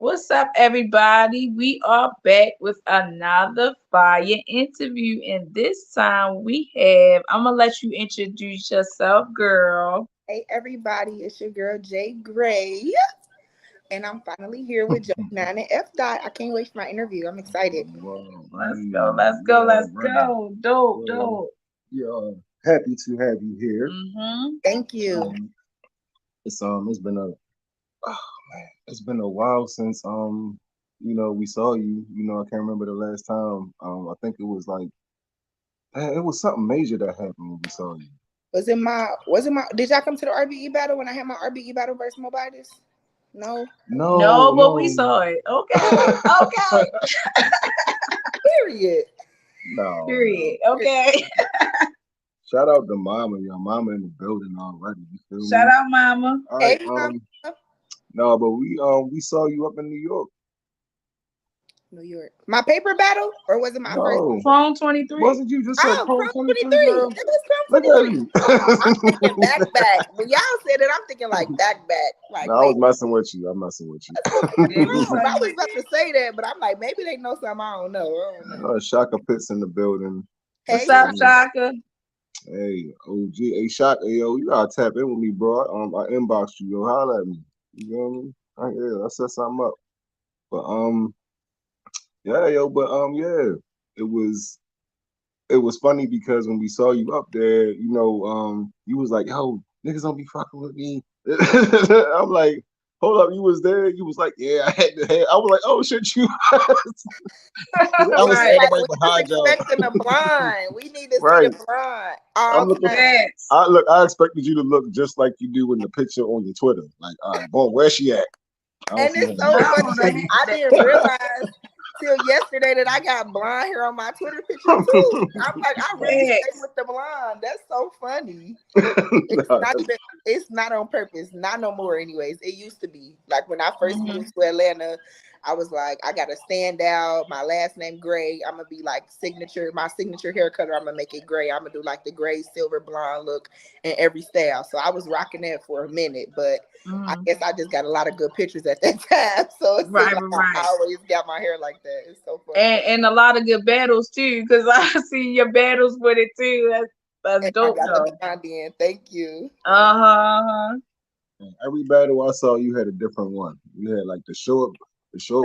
What's up, everybody? We are back with another fire interview, and this time I'm gonna let you introduce yourself, girl. Hey everybody, it's your girl Jay Gray, and I'm finally here with Joey and Fdot. I can't wait for my interview. I'm excited. Well, Let's we go, let's we go, are let's ready. go. Dope, Well, dope. we are happy to have you here. Mm-hmm. Thank you. Um, it's been a oh, man, it's been a while since we saw you. I can't remember the last time. I think it was like it was something major that happened when we saw you. Was it my did y'all come to the RBE battle when I had my RBE battle versus Mobitis? No. No, No, but we no, saw it. Okay, okay. Period. no, no. Period. Okay. Shout out to Mama, your mama in the building already. You feel Shout me? out, mama. All right. Hey mama. No, but we saw you up in New York. New York. My paper battle? Or was it my first? No. Phone 23. Wasn't you just at Oh, Pro Chrome 23, 23. girl? It was Chrome Look at 23. you. I'm thinking back. When y'all said it, I'm thinking like back. Like, No, I was wait, messing with you. I'm messing with you. Yeah, we saw I you was with about to say that, but I'm like, maybe they know something I don't know. I don't know. Shaka Pitts in the building. You What's Hey, feel up, me? Shaka? Hey, OG. Hey, Shaka. Hey, yo, you gotta tap in with me, bro. I inboxed you. Yo, holla at me. You feel me? Yeah, I set something up. But, yeah, yo, but, yeah. It was it was funny because when we saw you up there, you was like, yo, niggas don't be fucking with me. I'm like, hold up, you was there. You was like, yeah, I had to have. I was like, oh shit, you. I we was was Right. standing like, right we was behind y'all. expecting the blind. We need to see the Right. blind I'm all looking. time. Yes. I expected you to look just like you do in the picture on your Twitter. Like, all right, boom, where's she at? I don't And see it's her so No, funny because I that, didn't realize till yesterday that I got blonde hair on my Twitter picture too. I'm like, I really stay facts. with the blonde. That's so funny. It's Nah, not even. It's not on purpose. Not no more. Anyways, it used to be like when I first Hmm. moved to Atlanta. I was like, I gotta stand out. My last name Gray. I'm gonna be like signature. My signature hair color. I'm gonna make it gray. I'm gonna do like the gray, silver, blonde look in every style. So I was rocking that for a minute, but I Hmm. guess I just got a lot of good pictures at that time. So it seems Right, like right, I right. always got my hair like that. It's so funny. And a lot of good battles too, because I see your battles with it too. That's And I dope got the though. blonde in. Thank you. Uh-huh. Uh-huh. every battle I saw, you had a different one. You had like the short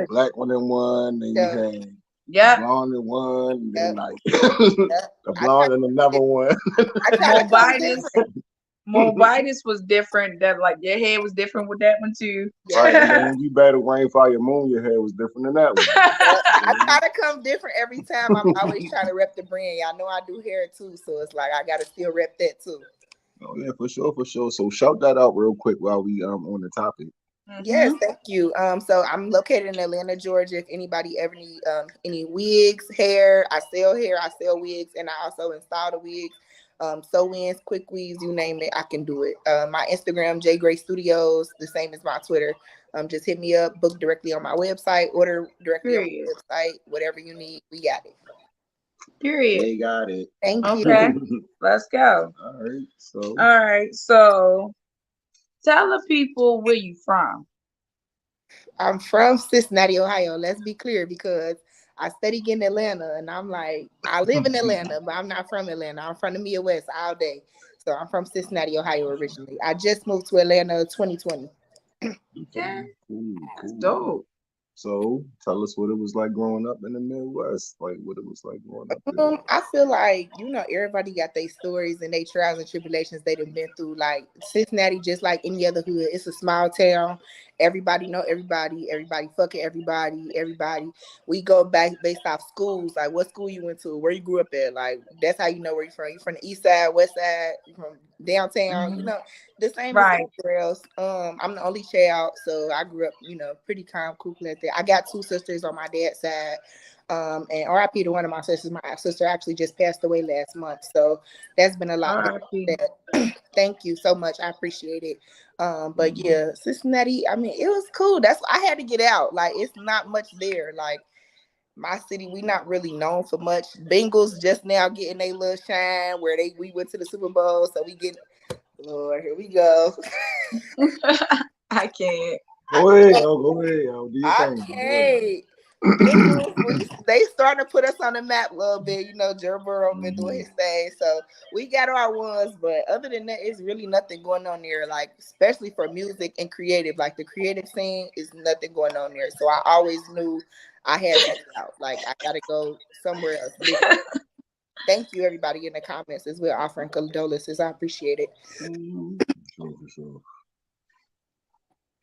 black one in one, then you Yeah, had the Yep. blonde in one, and then yeah, like yeah. the I try blonde in another one. I try to come Mobitis. different. Mobitis was different. That like your head was different with that one too. Right, Yeah. and then when you battled Rainfire Moon, your hair was different than that one. Yeah, I Mhm. try to come different every time. I'm always trying to rep the brand. Y'all know I do hair too, so it's like I gotta still rep that too. Oh yeah, for sure, for sure. So shout that out real quick while we on the topic. Yes, Hmm. thank you. So I'm located in Atlanta, Georgia. If anybody ever need any wigs, hair, I sell wigs, and I also install the wigs. Sew ins, quick weaves, you name it, I can do it. My Instagram, J Gray Studios, the same as my Twitter. Just hit me up, book directly on my website, order directly on Period. my website, whatever you need, we got it. Period. They got it. Thank you. Okay. Let's go. All right, so All right. So tell the people where you from. I'm from Cincinnati, Ohio. Let's be clear because I study in Atlanta and I'm like, I live in Atlanta, but I'm not from Atlanta. I'm from the Midwest all day. So I'm from Cincinnati, Ohio originally. I just moved to Atlanta 2020. Okay. okay, cool, That's cool. dope. So tell us what it was like growing up in the Midwest, like what it was like growing up there. I feel like everybody got their stories and their trials and tribulations they done been through. Like Cincinnati, just like any other hood, it's a small town. Everybody know everybody. Everybody fucking everybody. Everybody. We go back based off schools. Like what school you went to, where you grew up at. Like that's how you know where you from. You from the east side, west side, you from downtown. Hmm. The same as Right. everywhere else. I'm the only child, so I grew up, pretty calm, cool like that. I got two sisters on my dad's side. And RIP to one of my sisters. My sister actually just passed away last month. So that's been a lot. R.I.P. That thank you so much. I appreciate it. But Mhm. yeah, Cincinnati, I mean, it was cool. That's I had to get out. Like it's not much there. Like my city, we not really known for much. Bengals just now getting a little shine where we went to the Super Bowl. So we get Lord, here we go. I can't. Go ahead, yo. Go ahead, yo. Do your thing. Go Okay. Bengals, they starting to put us on the map a little bit. You know, Joe Burrow been doing ahead. his thing, so we got our ones. But other than that, it's really nothing going on there. Like especially for music and creative, like the creative scene is nothing going on there. So I always knew I had to get out. Like I got to go somewhere else bigger. Thank you, everybody in the comments as well, offering condolences. I appreciate it. Mhm. Sure, for sure.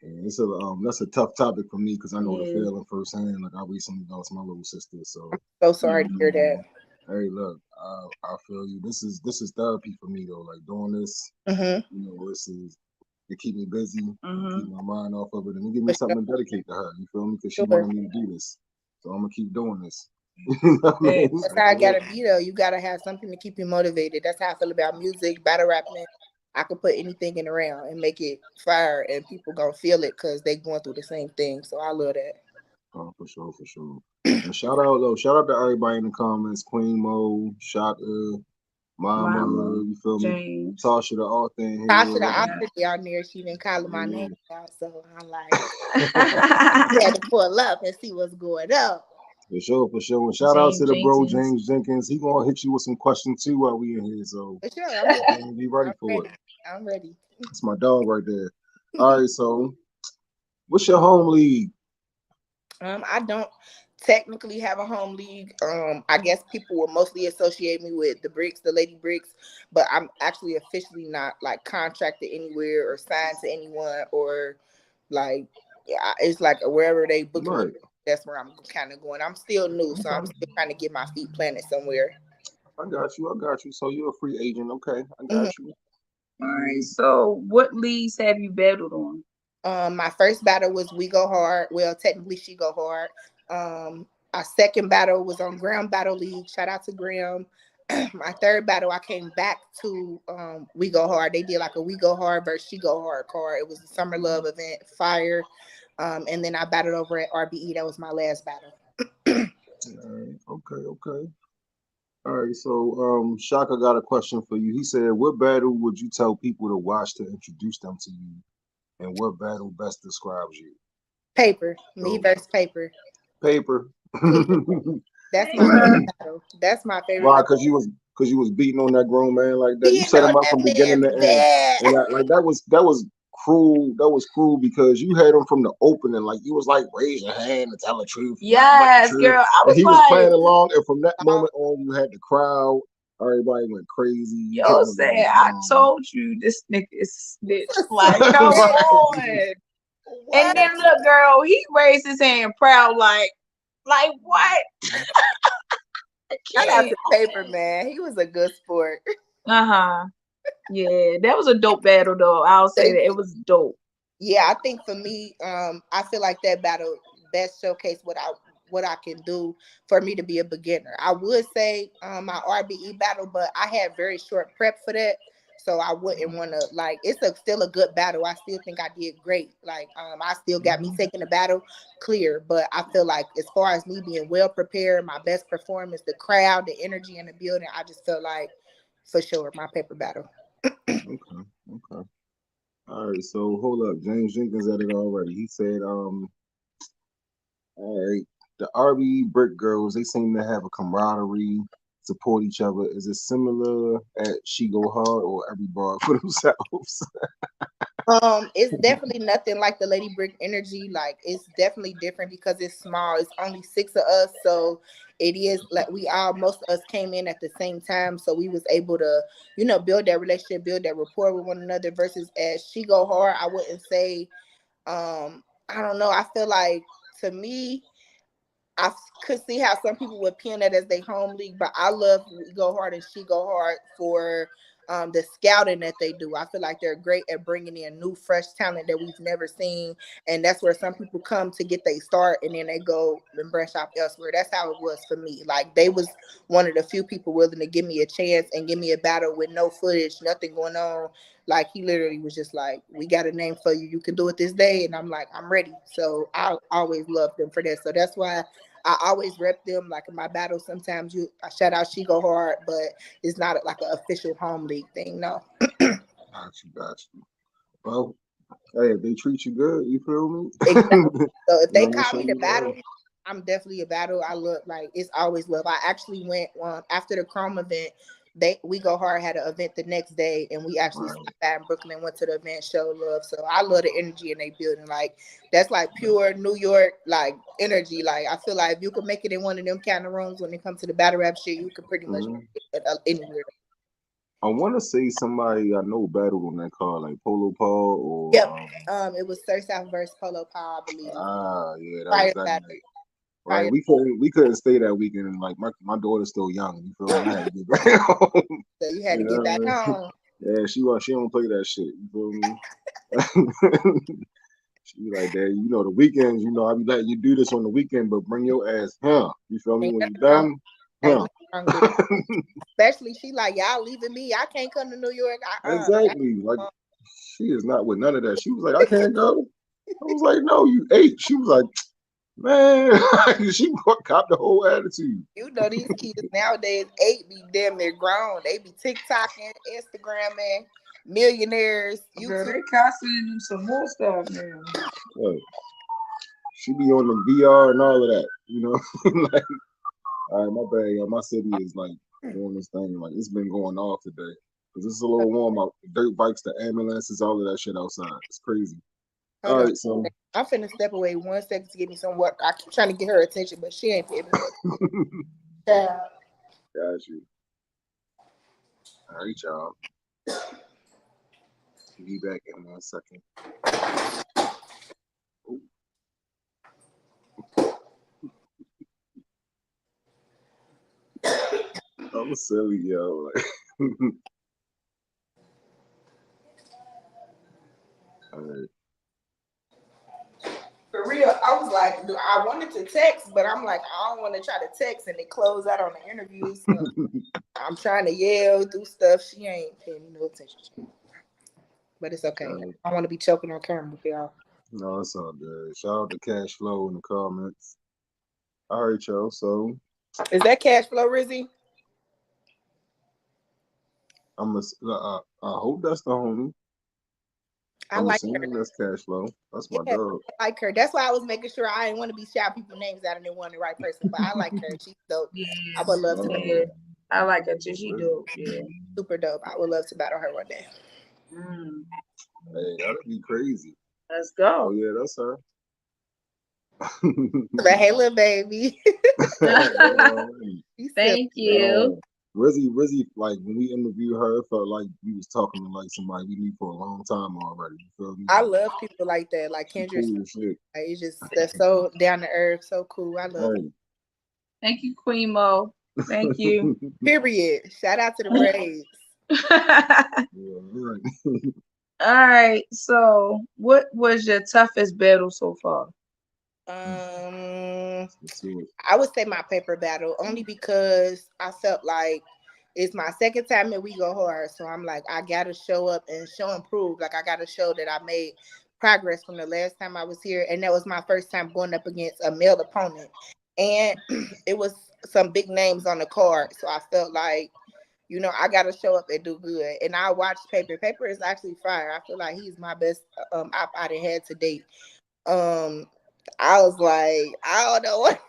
Yeah, it's a that's a tough topic for me because I know the Yeah. feeling firsthand. Like I recently lost my little sister, so So sorry to hear that. Mhm. hey, look, I feel you. This is therapy for me though. Like doing this, Mm-hmm. this is to keep me busy and keep Mhm. my mind off of it, and to give me For sure. something to dedicate to her. You feel me? Because she Sure. wanted me to do this, so I'm gonna keep doing this. You know what I mean? Thanks. That's So, how I yeah. gotta be though. You gotta have something to keep you motivated. That's how I feel about music, battle rapping. I could put anything in around and make it fire, and people gonna feel it because they going through the same thing. So I love that. Oh, for sure, for sure. And shout out though, shout out to everybody in the comments, Queen Mo, Shaka, Mama, Mama, you feel me? James. Tasha the author in Tasha, the here. Yeah. author down there, she been calling my name Yeah. out, so I'm like, you had to pull up and see what's going on. For sure, for sure. And shout out to James the bro Jenkins. James Jenkins. He gonna hit you with some questions too while we in here. So For sure, I'm you ready. feel me? Be ready I'm for it. ready. I'm ready. That's my dog right there. All right, so what's your home league? I don't technically have a home league. I guess people will mostly associate me with the Bricks, the Lady Bricks, but I'm actually officially not like contracted anywhere or signed to anyone or like yeah, it's like wherever they booking me, Right. that's where I'm kind of going. I'm still new, so I'm Okay. still trying to get my feet planted somewhere. I got you. I got you. So you're a free agent. Okay. I got hmm you. All right. So, what leagues have you battled on? My first battle was We Go Hard. Well, technically She Go Hard. Our second battle was on Graham Battle League. Shout out to Graham. My third battle, I came back to We Go Hard. They did like a We Go Hard versus She Go Hard card. It was the Summer Love event, fire. And then I battled over at RBE. That was my last battle. All right. Okay. Okay. All right. So Shaka got a question for you. He said, "What battle would you tell people to watch to introduce them to you, and what battle best describes you?" Paper, me So versus paper. paper. Clear. That's my favorite Paper. battle. That's my favorite Why? battle. Because you was beating on that grown man like that. You Being set him on up that from beginning to man end, bad. and like that was cruel. That was cruel because you had him from the opening. Like you was like, raise your hand and tell the truth and nothing but the Yes, truth. girl. I And was he was like, playing along, and from that moment on, you had the crowd. Everybody went crazy. You It yo, couldn't said, leave him I alone. told you this nigga is snitch. was Like, come so on. And what? then look, girl, he raised his hand proud, like what? I Shout out can't. to Paper Man. He was a good sport. Uh-huh. Yeah, that was a dope battle though. I'll say Thank that you. it was dope. Yeah, I think for me, I feel like that battle best showcase what I can do for me to be a beginner. I would say my RBE battle, but I had very short prep for that. So I wouldn't want to like still a good battle. I still think I did great. Like I still got me Mhm. taking the battle clear, but I feel like as far as me being well prepared, my best performance, the crowd, the energy in the building, I just felt like for sure my paper battle. Okay. Okay. All right. So hold up. James Jenkins at it already. He said, all right. The RB Brick Girls, they seem to have a camaraderie, support each other. Is it similar at She Go Hard or every bar for themselves? It's definitely nothing like the Lady Brick energy. Like it's definitely different because it's small. It's only six of us, so it is like we all most of us came in at the same time, so we was able to, build that relationship, build that rapport with one another. Versus as She Go Hard, I wouldn't say. I don't know. I feel like to me, I could see how some people would pin that as their home league, but I love We Go Hard and She Go Hard for the scouting that they do. I feel like they're great at bringing in new, fresh talent that we've never seen, and that's where some people come to get their start, and then they go and branch off elsewhere. That's how it was for me. Like they was one of the few people willing to give me a chance and give me a battle with no footage, nothing going on. Like he literally was just like, "We got a name for you. You can do it this day," and I'm like, "I'm ready." So I always loved them for that. So that's why I always rep them. Like in my battles, sometimes I shout out She Go Hard, but it's not like an official home league thing. No. Got you, got you. Well, Hey, if they treat you good, you feel me? Exactly. So if You they know, they call show me to you love. battle, I'm definitely a battle. I look like it's always love. I actually went after the Chrome event. We go hard had an event the next day, and we actually Right. stopped by in Brooklyn, went to the event, show love. So I love the energy in they building. Like that's like pure New York like energy. Like I feel like if you could make it in one of them kind of rooms when it comes to the battle rap shit, you could pretty much Mhm. make it anywhere. I want to say somebody I know battled on that card, like Polo Paul Yep. or It was Sir South versus Polo Power, I believe. yeah, that was Fire that battle. night. Right, Fire. we couldn't stay that weekend, and like my daughter's still young. You feel me? I had to get back home. So you had You to get know back what I mean? home. Yeah, she don't play that shit. You feel me? She be like, Dad, the weekends, I be letting you do this on the weekend, but bring your ass here. You feel me? Ain't When you nothing wrong. done, Ain't huh? nothing wrong with it. Especially she like y'all leaving me. I can't come to New York. Exactly. Like she is not with none of that. She was like, I can't go. I was like, no, you ate. She was like, man, she copped the whole attitude. You know these kids nowadays 8 be damn near grown. They be TikToking, Instagramming, millionaires, Girl, YouTube. they costing them some more stuff now. Like, she be on the VR and all of that. Like, all right, my bad, y'all. My city is like doing this thing. Like it's been going off today because it's a little warm out. The dirt bikes, the ambulances, all of that shit outside. It's crazy. Hold All on. right, so I'm finna step away 1 second to give me some work. I keep trying to get her attention, but she ain't paying me no attention. got you. All right, y'all. Be back in 1 second. Ooh, I'm silly, yo. Like, all right. For real, I was like, I wanted to text, but I'm like, I don't want to try to text and it close out on the interview. So I'm trying to yell, do stuff. She ain't paying me no attention. But it's okay. All right. I want to be choking on camera with y'all. No, it's all good. Shout out to Cash Flow in the comments. All right, y'all. So Is that cash flow, Rizzy? I hope that's the homie. I I'm like her. assuming that's Cash Flow. That's my Yeah, dog. I like her. That's why I was making sure I didn't want to be shout people names out and didn't want the right person. But I like her. She's dope. I Yeah, would love to yeah. Um, I like her too. She really? dope. Yeah. super dope. I would love to battle her one day. Mm. Hey, that'd be crazy. Let's Oh go. yeah, that's her. But hey, little baby, you silly. Thank uh, you. Rizzy, like when we interviewed her, it felt like we was talking to like somebody we knew for a long time already. You feel me? I Like love people like that, like she Kendra. cool as shit. Like, it's just they're so down to earth, so cool. I love it. Hey, Thank you, Queen Mo. Thank you. Period. Shout out to the Braves. yeah, right. All right. So, what was your toughest battle so far? Let's see it. I would say my paper battle only because I felt like it's my second time and we go hard. So I'm like, I gotta show up and show and prove. Like I gotta show that I made progress from the last time I was here. And that was my first time going up against a male opponent. And it was some big names on the card. So I felt like, I gotta show up and do good. And I watched Paper. Paper is actually fire. I feel like he's my best op I done had to date. um I was like, I don't know what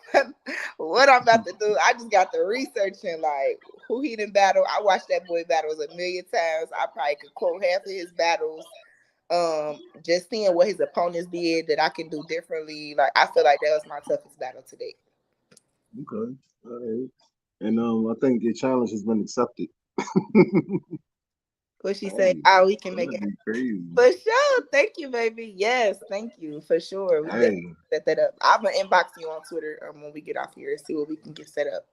what I'm about to do. I just got the researching like who he didn't battle. I watched that boy battles a million times. I probably could quote half of his battles. Just seeing what his opponents did that I can do differently. Like I feel like that was my toughest battle to date. Okay. All right. And I think your challenge has been accepted. What she say? Hey, Oh, we can make that'd it be crazy. for sure. Thank you, baby. Yes, thank you for sure. We definitely Hey, set that up. I'm gonna inbox you on Twitter when we get off here and see what we can get set up.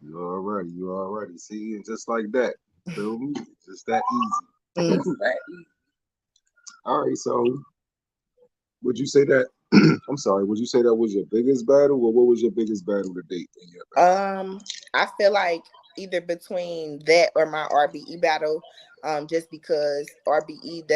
you already, you already. See, and just like that. Feel me? Just that easy. Mm. Right. All right, so would you say that? I'm sorry. Would you say that was your biggest battle, or what was your biggest battle to date in your opinion? I feel like either between that or my RBE battle, just because RBE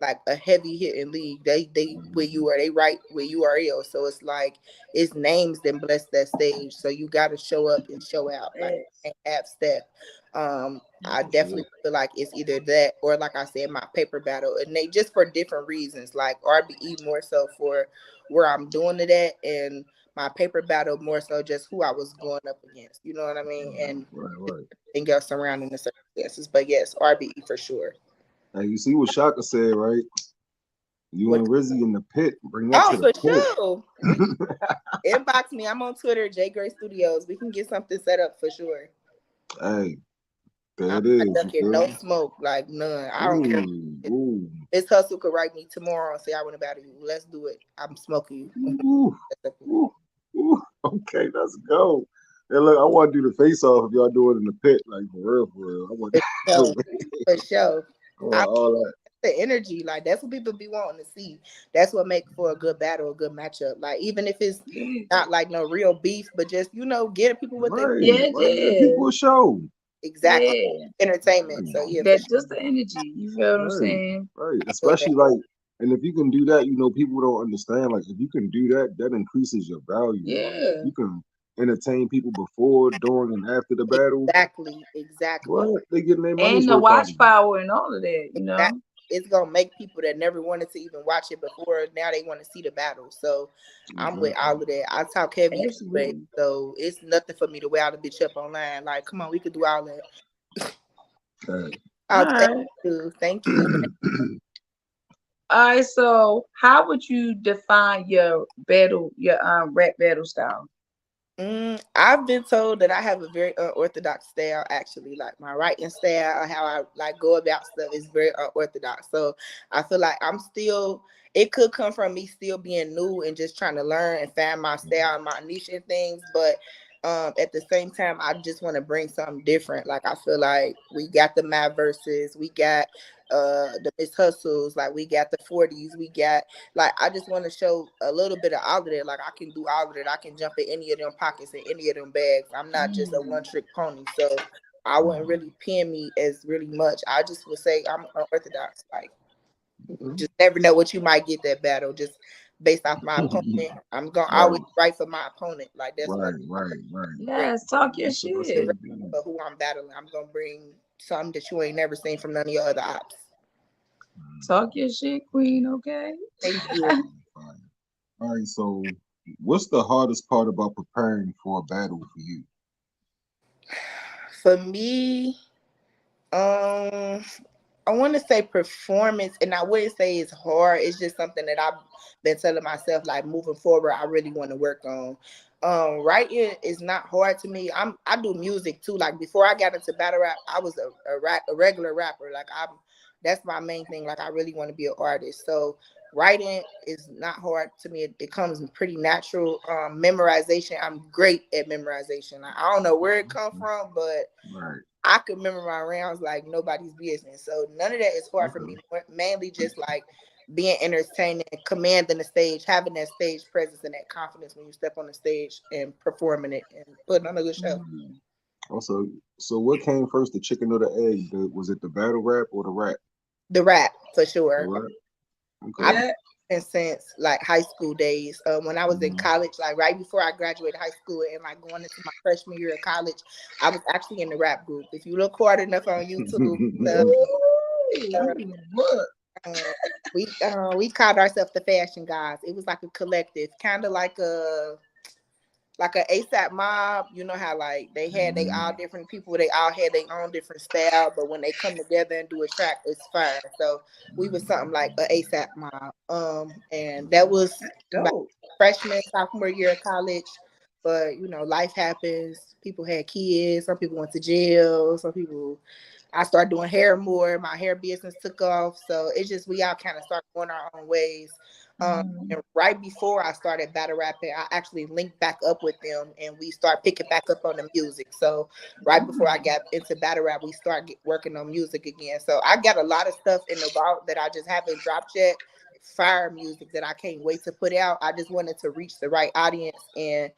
like a heavy hitting league. They where you are, they write where URL. So it's like it's names that bless that stage. So you got to show up and show out. Like Yes. and have step. I For sure. definitely feel like it's either that or like I said, my paper battle, and they just for different reasons. Like RBE more so for where I'm doing it at, and my paper battle more so just who I was going up against. You know what I mean? And Right, right. everything else surrounding the circumstances. But yes, RBE for sure. And you see what Shaka said, right? You What? and Rizzy in the pit. Bring that Oh, to the for pit. sure. We inbox me. I'm on Twitter, J Gray Studios. We can get something set up for sure. Hey, there I'm it not is. You ducking feel no me? smoke, like none. I don't care. Ooh, ooh, This hustle could write me tomorrow and say I want to battle you. Let's do it. I'm smoking you. ooh, ooh, ooh. Okay, let's go. And look, I want to do the face off if y'all do it in the pit, like for real, for real. I want, For I sure. For sure. I want all that. the energy, like that's what people be wanting to see. That's what makes for a good battle, a good matchup. Like even if it's Yeah. not like no real beef, but just get people what they want. Right, Yeah, right. Give yeah. people a show. Exactly. Yeah. Entertainment. Right, So yeah, for That sure. just the energy. You feel what I'm right, saying? right. I feel that. Especially like, and if you can do that, people don't understand. Like, if you can do that, that increases your value. Like, if Yeah. you can entertain people before, during, and after the battle, Exactly. Exactly. what they getting their money's And the worth out of watch you. power and all of that, you That know? it's gonna make people that never wanted to even watch it before now they want to see the battle. So I'm with Exactly. all of that. I talk heavy anyway, Absolutely. so it's nothing for me to wear out a bitch up online. Like, come on, we could do all that. Right. All Oh, thank right. you, thank you. All right, so how would you define your rap battle style? I've been told that I have a very unorthodox style. Actually, like my writing style, or how I like go about stuff is very unorthodox. So I feel like I'm still. It could come from me still being new and just trying to learn and find my style and my niche and things. But at the same time, I just want to bring something different. Like I feel like we got the Mad verses, we got the Miss Hustles, like we got the 40s, we got like I just want to show a little bit of all of that. Like I can do all of it. I can jump in any of them pockets and any of them bags. I'm not just a one Mm. trick pony. So I wouldn't really pin me as really much. I just would say I'm unorthodox. Like just never know what you might get that battle. Just based off my opponent, I'm gonna always Right, write for my opponent. Like that's one right, thing I'm right, right. bring Yes, talk your That's the shit. how rest you do for who I'm battling. I'm gonna bring something that you ain't never seen from none of your other ops. Talk your shit, queen, okay? Thank you. it. All right, so what's the hardest part about preparing for a battle for you? For me, um, I want to say performance, and I wouldn't say it's hard. It's just something that I've been telling myself, like moving forward, I really want to work on. Writing is not hard to me. I do music too. Like before I got into battle rap, I was a regular rapper. Like that's my main thing. Like I really want to be an artist. So writing is not hard to me. It comes pretty natural. Memorization, I'm great at memorization. Like, I don't know where it come from, but Right. I could remember my rounds like nobody's business. So none of that is hard for Okay. me. Mainly just like being entertaining, commanding the stage, having that stage presence and that confidence when you step on the stage and performing it and putting on a good show. Mm. Also, so what came first, the chicken or the egg? Was it the battle rap or the rap? The rap for The sure. rap. I've Okay. been Yeah. since like high school days. When I was in Mhm. college, like right before I graduated high school and like going into my freshman year of college, I was actually in the rap group. If you look hard enough on YouTube, uh, Ooh, what? Uh, we called ourselves the Fashion Guys. It was like a collective, kind of like a ASAP mob. You know how like they all Mhm. different people. They all had their own different style, but when they come together and do a track, it's fire. So we was something like a ASAP mob. And that was That's like dope. freshman sophomore year of college. But life happens. People had kids. Some people went to jail. Some people I started doing hair more. My hair business took off. So it's just we all kind of started going our own ways. Mm. And right before I started battle rapping, I actually linked back up with them and we start picking back up on the music. So right before I got into battle rap, we start working on music again. So I got a lot of stuff in the vault that I just haven't dropped yet. Fire music that I can't wait to put out. I just wanted to reach the right audience and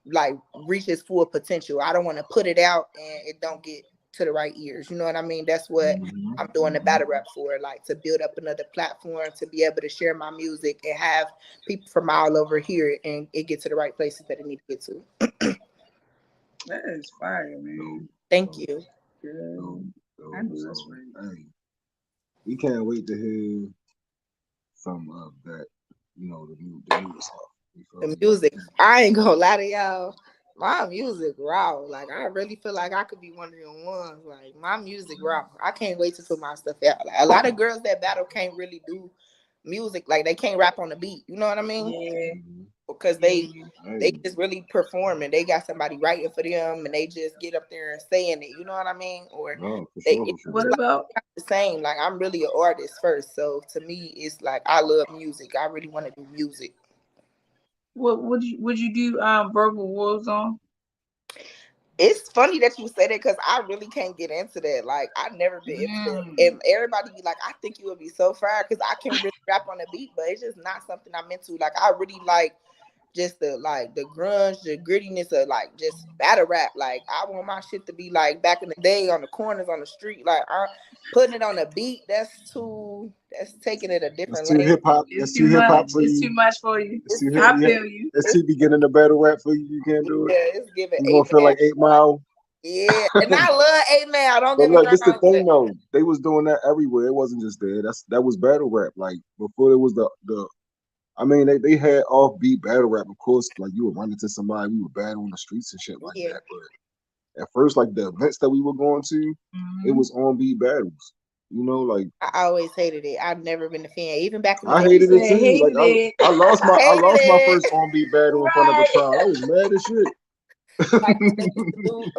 like reach its full potential. I don't want to put it out and it don't get to the right ears. You know what I mean? That's what I'm doing the battle rap for, like to build up another platform to be able to share my music and have people from all over hear it and it get to the right places that it need to get to. That is fire, man. Thank you. Girl, I So, know that's so, right. hey, we can't wait to hear some of that, the new stuff. You feel The me? Like, music. I ain't gonna lie to y'all. My music raw. Like I really feel like I could be one of them ones. Like my music raw. I can't wait to put my stuff out. Like, a lot of girls that battle can't really do music. Like they can't rap on the beat. You know what I mean? Yeah, mhm. Because yeah. they Hey, just really performing. They got somebody writing for them and they just get up there and saying it. You know what I mean? Or no, for they sure, it's for What sure. like about the same. Like I'm really an artist first. So to me, it's like I love music. I really want to do music. what would you do verbal war on? It's funny that you say that because I really can't get into that. Like I've never been into that, Mm. and everybody be like, "I think you would be so fire," because I can really rap on the beat, but it's just not something I'm into. Like I really like just the grunge, the grittiness of like just battle rap. Like I want my shit to be like back in the day on the corners on the street. Like I putting it on a beat, that's taking it a That's different too lane. hip hop. It's That's too too hip much. hop for It's too you. much for you. It's It's too hip. too, I Yeah, feel you. it's it's too beginning the battle rap for you. You can't do it. yeah, it's giving You gonna feel amen. like 8 Mile. Yeah, and I love amen. Don't But get me look, this the wrong, thing but though. They was doing that everywhere. It wasn't just there. That was battle rap. Like before, it was the. I mean, they had offbeat battle rap. Of course, like you would run into somebody, we would battle on the streets and shit like yeah. that. But at first, like the events that we were going to, it Hmm. was on beat battles. Like I always hated it. I've never been a fan. Even back in the I day, You hated said it too. Like hated it. I hated lost my it. first on beat battle in front of a Right. crowd. I was mad as shit. Like when they used to do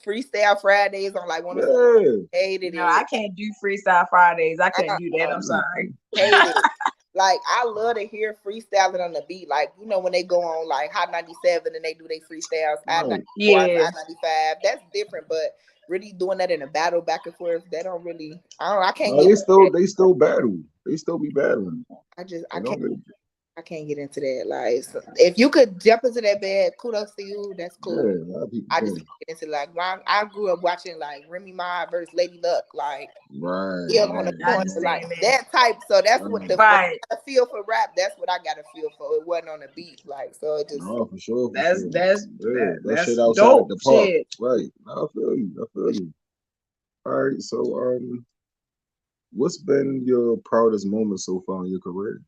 freestyle Fridays on like one of the Yeah. hated No, I it. can't do freestyle Fridays. I couldn't do that. Uh, I'm sorry. hated. Like I love to hear freestyling on the beat. Like when they go on like Hot 97 and they do their freestyles, I Right. 94, Yeah. I 95. That's different, but really doing that in a battle back and forth, they don't really. I don't. I can't No, get into that. they still battle. They still be battling. I They can't. don't really. I can't get into that. Like, if you could jump into that bed, kudos to you. That's cool. Yeah, a lot of people I just can. can't get into like I grew up watching like Remy Ma versus Lady Luck, like Right, Ill on the right, I corner, right, like understand that. that type. So that's what right. when Right. I feel for rap. That's what I got to feel for. It wasn't on the beat, like so. It just No, for sure, for That's sure. that's Yeah, that that's shit outside dope the park. shit. Right. No, I feel you. I feel you. All right. So, what's been your proudest moment so far in your career?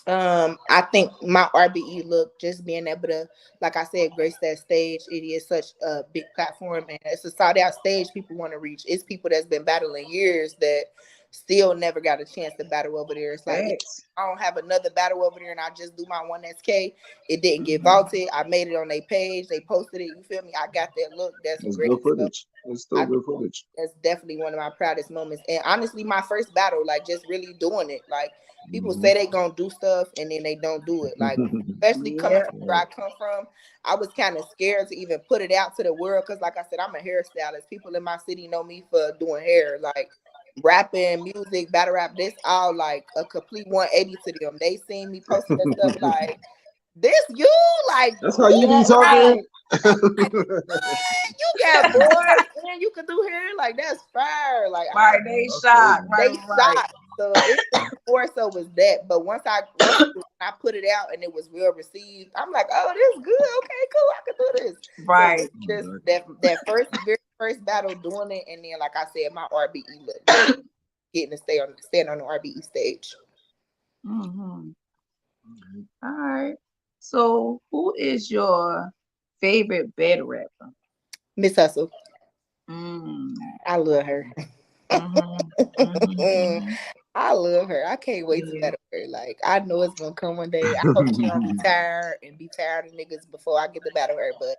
I think my RBE look, just being able to, like I said, grace that stage. It is such a big platform, and it's a sold out stage. People want to reach. It's people that's been battling years that still never got a chance to battle over there. It's like if Facts. I don't have another battle over there, and I just do my one SK. It didn't get Hmm. vaulted. I made it on their page. They posted it. You feel me? I got that look. That's It's good great. So footage. It's still I good footage. that's definitely one of my proudest moments. And honestly, my first battle, like just really doing it. Like people Hmm. say they gonna do stuff and then they don't do it. Like especially coming Yeah. from where Right. I come from, I was kind of scared to even put it out to the world because, like I said, I'm a hairstylist. People in my city know me for doing hair, like rapping, music, battle rap. This all like a complete 180 to them. They seen me posting that stuff like this. You like That's how you Yeah. be Right. talking. like, what? You got boys and you could do hair like that's fire. Like Right. They I feel shot. you. Right. they Right. shot. So it more so was that. But once I put it out and it was well received, I'm like, oh, this is good. Okay, cool. I can do this. So Right. it's just Exactly. that very first battle doing it, and then like I said, my RBE look just getting to stand on the RBE stage. Hmm. All right. So, who is your favorite battle rapper? Miss Hustle, Mm. I love her. Mm-hmm. Mm-hmm. Mm-hmm. I love her. I can't wait to Yeah. battle her. Like I know it's gonna come one day. I hope she don't retire and be tired of niggas before I get to battle her. But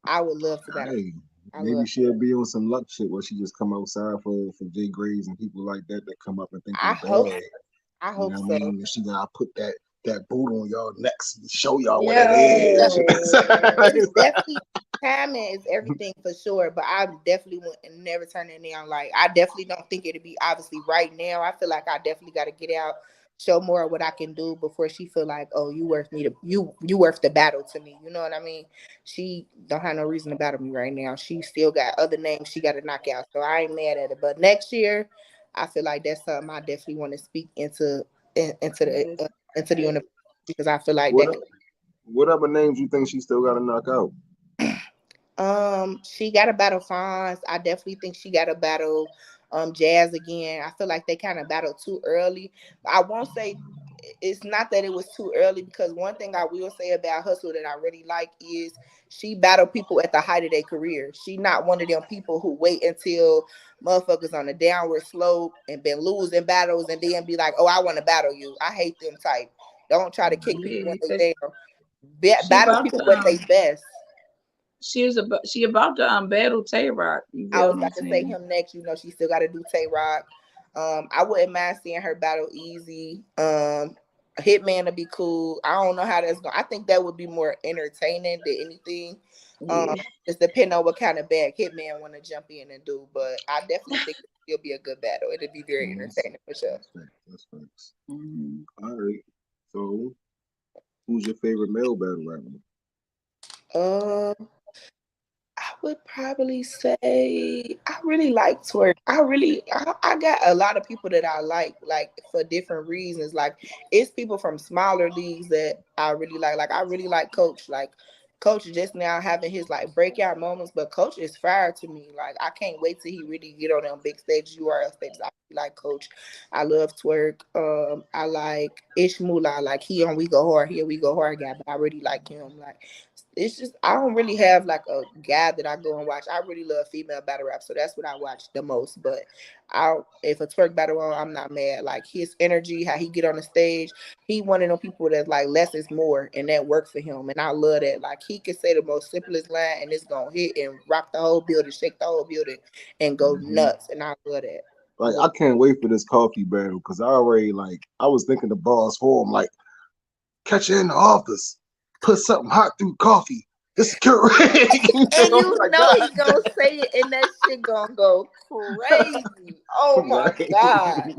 I would love to battle. Hey, I maybe love. she'll be on some luck shit where she just come outside for Jay Graves and people like that that come up and think they I hope. bad. I You hope know what I so. mean? And she gotta put that boot on y'all necks and show y'all what it Yo. is. It's definitely timing is everything for sure. But I definitely want and never turn it down. Like I definitely don't think it'd be obviously right now. I feel like I definitely got to get out show more of what I can do before she feel like, oh, you worth me to you worth the battle to me. You know what I mean? She don't have no reason to battle me right now. She still got other names she got to knock out. So I ain't mad at it. But next year, I feel like that's something I definitely want to speak into the universe because I feel like What that. o- what other names you think she still got to knock out? She got to battle Fonz. I definitely think she got to battle Jazz again. I feel like they kind of battled too early. I won't say it's not that it was too early because one thing I will say about Hustle that I really like is she battled people at the height of their career. She not one of them people who wait until motherfuckers on a downward slope and been losing battles and then be like, oh, I want to battle you. I hate them type. Don't try to kick people when Yeah, they 'cause down. she Battle about to people at their best. she about to battle Tay Rock. You I feel was what I'm about to say saying? him next. You know, she still got to do Tay Rock. I wouldn't mind seeing her battle Easy. Hitman to be cool. I don't know how that's going. I think that would be more entertaining than anything. Um, Yeah. just depending on what kind of bag Hitman want to jump in and do. But I definitely think it'll be a good battle. It'll be very Yeah, entertaining for sure. that's facts. That's facts. Mhm. All right. So, who's your favorite male battle rapper? Um, I would probably say I really like twerk. I got a lot of people that I like for different reasons. Like it's people from smaller leagues that I really like. Like I really like Coach. Like Coach is just now having his like breakout moments, but Coach is fire to me. Like I can't wait till he really get on them big stages, URL stages. I really like Coach. I love twerk. I like Ishmula. Like he on We Go Hard. Here We Go Hard guy, but I really like him. Like it's just I don't really have like a guy that I go and watch. I really love female battle rap, so that's what I watch the most. But I if a twerk battle on, I'm not mad. Like his energy, how he get on the stage, he one of them people that's like less is more, and that worked for him. And I love that. Like he can say the most simplest line, and it's gonna hit and rock the whole building, shake the whole building, and go Hmm. nuts. And I love that. Like, But I can't wait for this coffee battle because I already like I was thinking the bars for him like catch you in the office, put something hot through coffee. It's security. You and know, you like know God. he gonna say it, and that shit gonna go crazy. Oh my Like, god.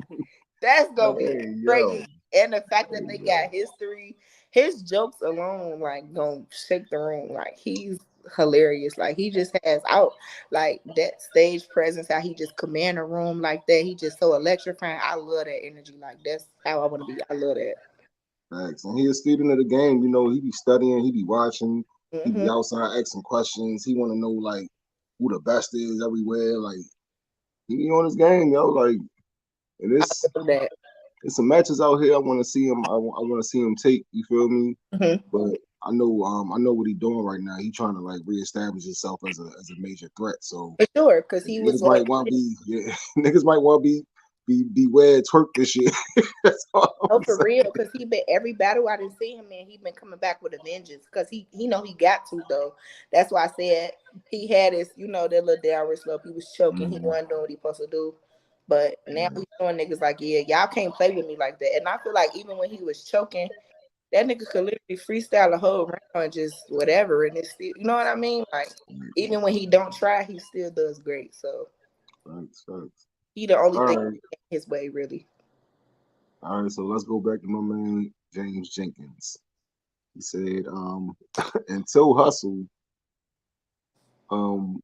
That's gonna be hey yo, crazy. And the fact that hey they yo, got history, his jokes alone, like, gonna shake the room. Like, he's hilarious. Like, he just has out like that stage presence, how he just command a room like that. He just so electrifying. I love that energy. Like, that's how I wanna be. I love that. thanks. And he a student of the game. You know, he be studying, he be watching, he be Hmm. outside asking questions. He want to know like who the best is everywhere. Like he be on his game, yo. Like and I it's love that. it's some matches out here. I want to see him. I want to see him take. You feel me? Hmm. But I know what he's doing right now. He trying to like reestablish himself as a major threat. So For sure, because he was niggas going. might want to be yeah, niggas might want to beware twerk this year. That's all Oh, I'm for saying. real, because he been every battle I didn't see him in, he been coming back with a vengeance. Because he know he got to though. That's why I said he had his, that little downward slope. He was choking. He Mm-hmm. wasn't doing what he supposed to do. But now Right. he's showing niggas like, yeah, y'all can't play with me like that. And I feel like even when he was choking, that nigga could literally freestyle a whole round and just whatever, and it's still, you know what I mean? Like even when he don't try, he still does great. So Thanks, thanks. he the only All thing right, his way really. all right. So let's go back to my man James Jenkins. He said, until hustle, um,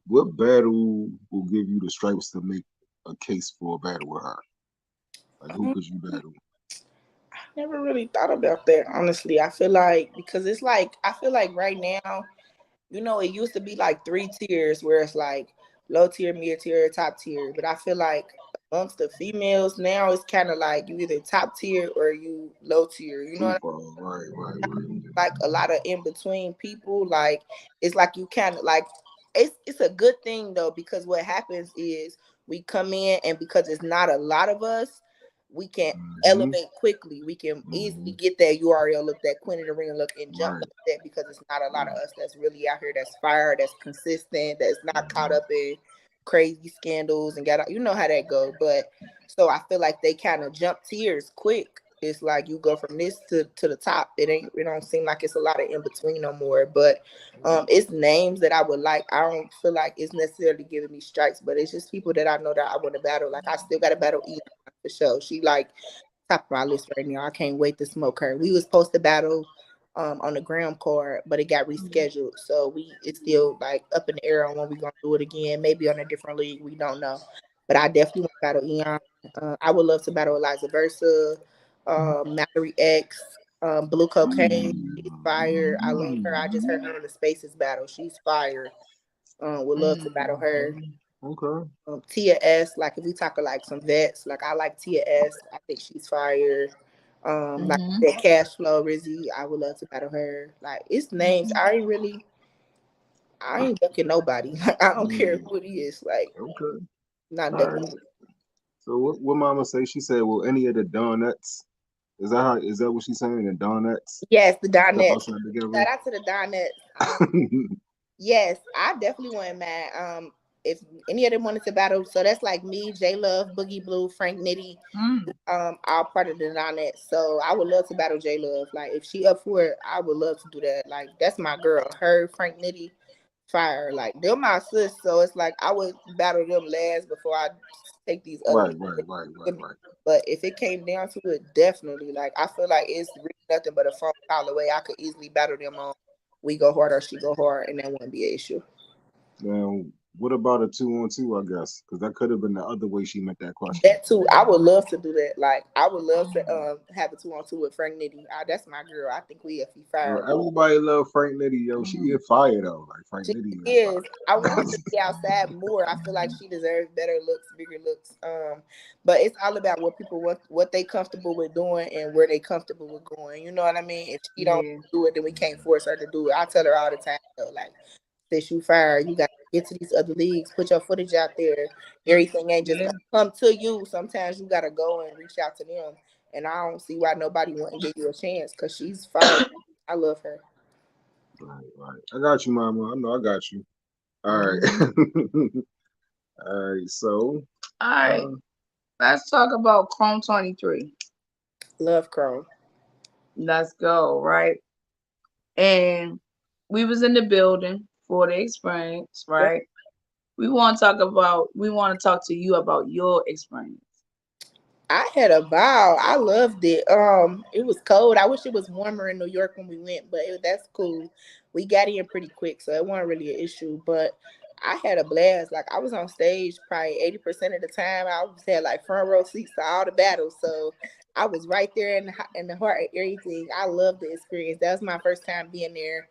what battle will give you the stripes to make a case for a battle with her? Like, who could you battle? Never really thought about that, honestly. I feel like because it's like I feel like right now, it used to be like three tiers where it's like low tier, mid tier, top tier. But I feel like amongst the females now it's kind of like you either top tier or you low tier. You know what I mean? Super, right, right, right. Like a lot of in between people. Like it's like you kind of like it's a good thing though because what happens is we come in and because it's not a lot of us, we can Mm-hmm, elevate quickly. We can mm-hmm, easily get that URL look, that Queen of the Ring look, and jump right, up that because it's not a lot of right. us that's really out here that's fire, that's consistent, that's not caught Mm-hmm, up in crazy scandals and got you know how that go. But so I feel like they kind of jump tiers quick. It's like you go from this to the top. It don't seem like it's a lot of in between no more. But it's names that I would like. I don't feel like it's necessarily giving me strikes, but it's just people that I know that I want to battle. Like I still got to battle Eva for sure. She like top of my list right now. I can't wait to smoke her. We was supposed to battle on the Graham card, but it got rescheduled. So it's still like up in the air on when we gonna do it again. Maybe on a different league. We don't know. But I definitely want to battle Eon. I would love to battle Eliza Versa, Mallory X, Blue Cocaine. She's fire. I love her. I just heard her in the Spaces battle. She's fire. Would love to battle her. Okay. Tia S, like if we talk like some vets, like I like Tia S. I think she's fire. Like Mm-hmm. that Cash Flow Rizzy, I would love to battle her. Like it's names. I ain't ducking nobody. Like I don't care Mm, who it is. Like okay. not All ducking. right. So what Mama say? She said, "Well, any of the Donettes." Is that what she's saying? The Donettes Yes, the step Dinettes. outside together. Shout out to the Dinettes. Yes, I definitely wouldn't mad. If any of them wanted to battle, so that's like me, J Love, Boogie Blue, Frank Nitty, Mm. all part of the Donette. So I would love to battle J Love. Like if she up for it, I would love to do that. Like that's my girl. Her, Frank Nitty, fire. Like they're my sis. So it's like I would battle them last before I take these other Right, right, right, right, ones. right. But if it came down to it, definitely. Like I feel like it's really nothing but a phone call away. I could easily battle them on we go hard or she go hard, and that wouldn't be an issue. Now, what about a 2-on-2? I guess because that could have been the other way she meant that question. That too, I would love to do that. Like I would love to have a 2-on-2 with Frank Nitty. That's my girl. I think we if he Yo, fired. everybody love Frank Nitty. Yo, she Mm. get fired though. Like Frank She Nitty is is. I want her fire. to be outside more. I feel like she deserves better looks, bigger looks. But it's all about what people what they comfortable with doing and where they comfortable with going. You know what I mean? If she don't Yeah. do it, then we can't force her to do it. I tell her all the time though, like since you fired, you got to get to these other leagues, put your footage out there. Everything ain't just Yeah. gonna come to you. Sometimes you gotta go and reach out to them. And I don't see why nobody wouldn't give you a chance because she's fire. I love her. Right, right. I got you, Mama. I know I got you. All right. Mm-hmm. All right. So, All right. uh, Let's talk about Chrome 23. Love Chrome. Let's go, right? And we was in the building for the experience, Yep. right? We want to talk to you about your experience. I had a ball. I loved it. It was cold. I wish it was warmer in New York when we went, but that's cool. We got in pretty quick, so it wasn't really an issue. But I had a blast. Like I was on stage probably 80% of the time. I was had like front row seats to all the battles, so I was right there in the heart of everything. I loved the experience. That was my first time being there.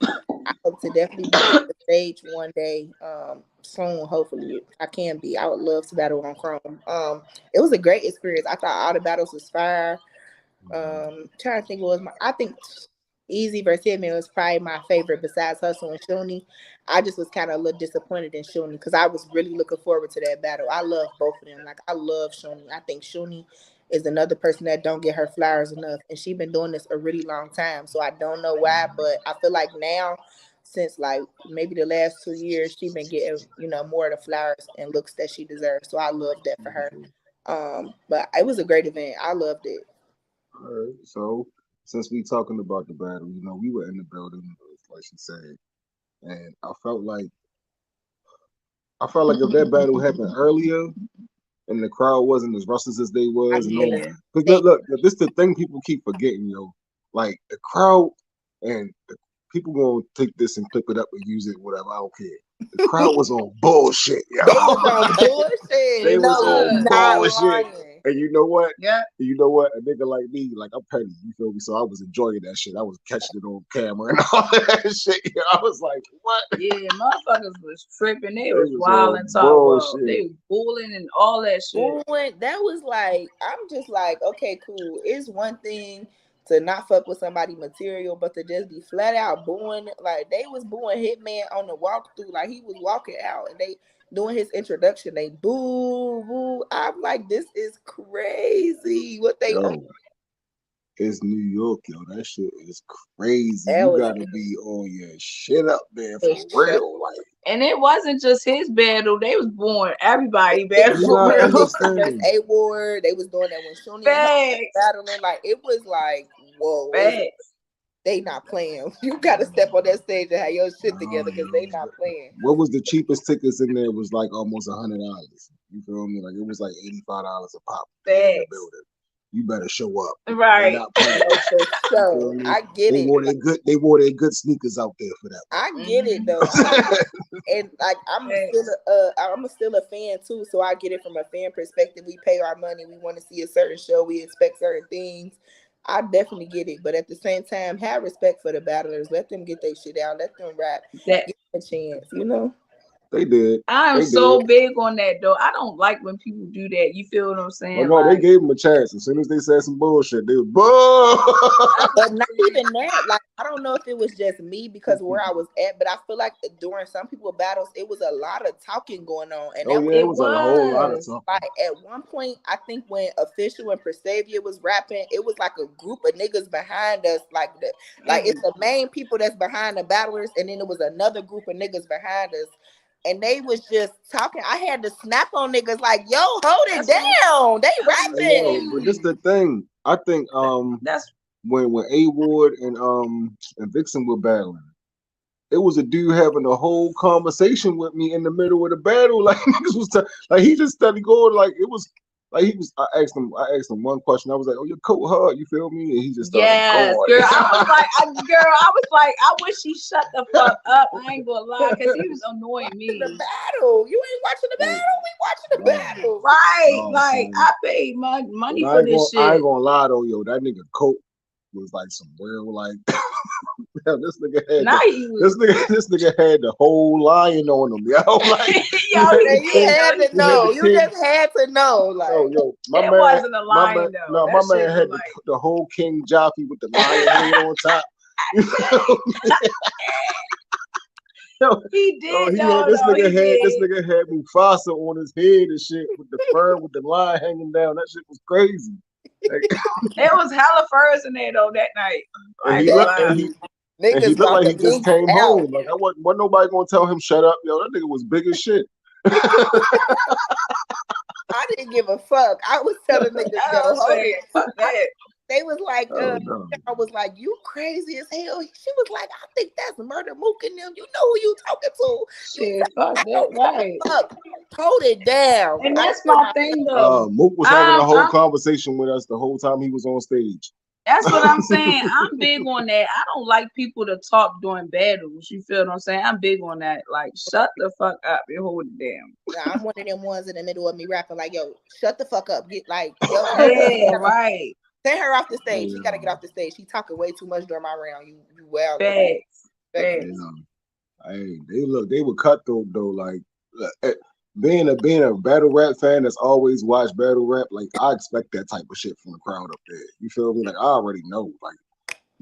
I hope to definitely be on the stage one day, soon. Hopefully, I can be. I would love to battle on Chrome. It was a great experience. I thought all the battles was fire. Trying to think what was my. I think Easy versus Hitman was probably my favorite besides Hustle and Shuni. I just was kind of a little disappointed in Shuni because I was really looking forward to that battle. I love both of them. Like I love Shuni. I think Shuni is another person that don't get her flowers enough, and she been doing this a really long time. So I don't know why, but I feel like now, since like maybe the last 2 years, she been getting more of the flowers and looks that she deserves. So I love that for her. But it was a great event. I loved it. all right. So, since we talking about the battle, we were in the building, like she said, and I felt like if that battle happened earlier and the crowd wasn't as restless as they I was, and no, Yeah. because think look, this the thing people keep forgetting, yo. Like the crowd and the people gonna take this and clip it up and use it, whatever. I don't care. The crowd was on bullshit, yo. they was on bullshit. They It was No, on was. not bullshit. lying. And you know what? Yeah. You know what? A nigga like me, like I'm petty, you feel me? So I was enjoying that shit. I was catching it on camera and all that shit. Yo. I was like, what? Yeah, motherfuckers was tripping. They They was was wild on and talk about. bullshit. They was bullying and all that shit. Booing, that was like, I'm just like, okay, cool. It's one thing to not fuck with somebody material, but to just be flat out booing, like they was booing Hitman on the walkthrough, like he was walking out and they doing his introduction, they boo, boo. I'm like, this is crazy. What they on? Yo, it's New York, yo. That shit is crazy. That You was gotta be on your shit up there for for sure. real. Like, And it wasn't just his battle. They was born everybody battle you for not real. Versus understanding. A Ward, they was doing that when Shuni and her Facts. battling. Like it was like, whoa, Facts. they not playing. You got to step on that stage and have your shit Nah, together because they yo. not playing. What was the cheapest tickets in there? Was like almost $100. You feel me? Like it was like $85 a pop in the Facts. building. you better show up. They Right. not playing. No, for You feel sure. me? I get They it. wore their good. They wore their good sneakers out there for that I get it Mhm. though. And like Facts. I'm still a fan too, so I get it from a fan perspective. We pay our money, we want to see a certain show, we expect certain things. I definitely get it, but at the same time, have respect for the battlers. Let them get their shit out. Let them rap. That Give them a chance. You know. They did. I'm They did. so big on that though. I don't like when people do that. You feel what I'm But saying? no, they Like gave him a chance. As soon as they said some bullshit, they were bull. that's what But I'm not saying. even that. Like I don't know if it was just me because where I was at, but I feel like during some people battles, it was a lot of talking going on, and Oh that was yeah, it It was like a whole lot of was. talking. like at one point. I think when Official and Prestavia was rapping, it was like a group of niggas behind us, like it's Mm. the main people that's behind the battlers, and then it was another group of niggas behind us. And they was just talking. I had to snap on niggas like, "Yo, hold it That's what down! They Hey, I'm rapping." yo, but this saying. the thing. I think That's when A Ward and Vixen were battling, it was a dude having a whole conversation with me in the middle of the battle. Like niggas was like he just started going like it was like he was. I asked him one question. I was like, "Oh, your coat hard." You feel me? And he just started yes, going. girl. I was like, I wish he shut the fuck up. I ain't gonna lie, cause he was annoying The me. battle. You ain't watching the Oh, battle. We watching the no, battle. Right. no, Like son. I paid my But money for this I ain't shit. gonna lie though, yo. That nigga coat was like some real like. This nigga had Now the he was this nigga had the whole lion on him, yo. Like he yo, had he the And you did king, had though. to He he had the know. did. You king. just had to know. Yo, Like, yo, It wasn't a my man, line though. no, my That man shit was had like the whole king jockey with the lion head on top. You feel me? Yo, he oh, did though, though. He this did. nigga had Mufasa on his head and shit with the fur with the line hanging down. That shit was crazy. Like, It was hella furs in there though that night. and I ain't he gonna looked lie. definitely. and he Niggas looked brought like the he just links came out. home. Like I wasn't nobody gonna tell him shut up, yo. That nigga was big as shit. I didn't give a fuck. I was telling niggas, I yo, was hold saying, it. fuck I, that. they was like, Oh no. I was like, you crazy as hell. She was like, I think that's Murder Mook and them. You know who you talking to. You Shit, fuck I that, don't give right. a fuck. Hold it down. And I that's hear my myself. thing though. Mook was having a I'm, whole I'm conversation with us the whole time he was on stage. that's what I'm saying. I'm big on that. I don't like people to talk during battles. You feel what I'm saying? I'm big on that. Like, shut the fuck up and hold it down. Yeah, I'm one of them ones in the middle of me rapping like, yo, shut the fuck up. Get like, yo, Yeah, right. send her off the stage. She Yeah, gotta get off the stage. She talking way too much during my round. You well Facts. respectfully. Facts. yeah. Hey, they were cutthroat though. Like being a battle rap fan that's always watched battle rap, like I expect that type of shit from the crowd up there. You feel me? Like I already know. Like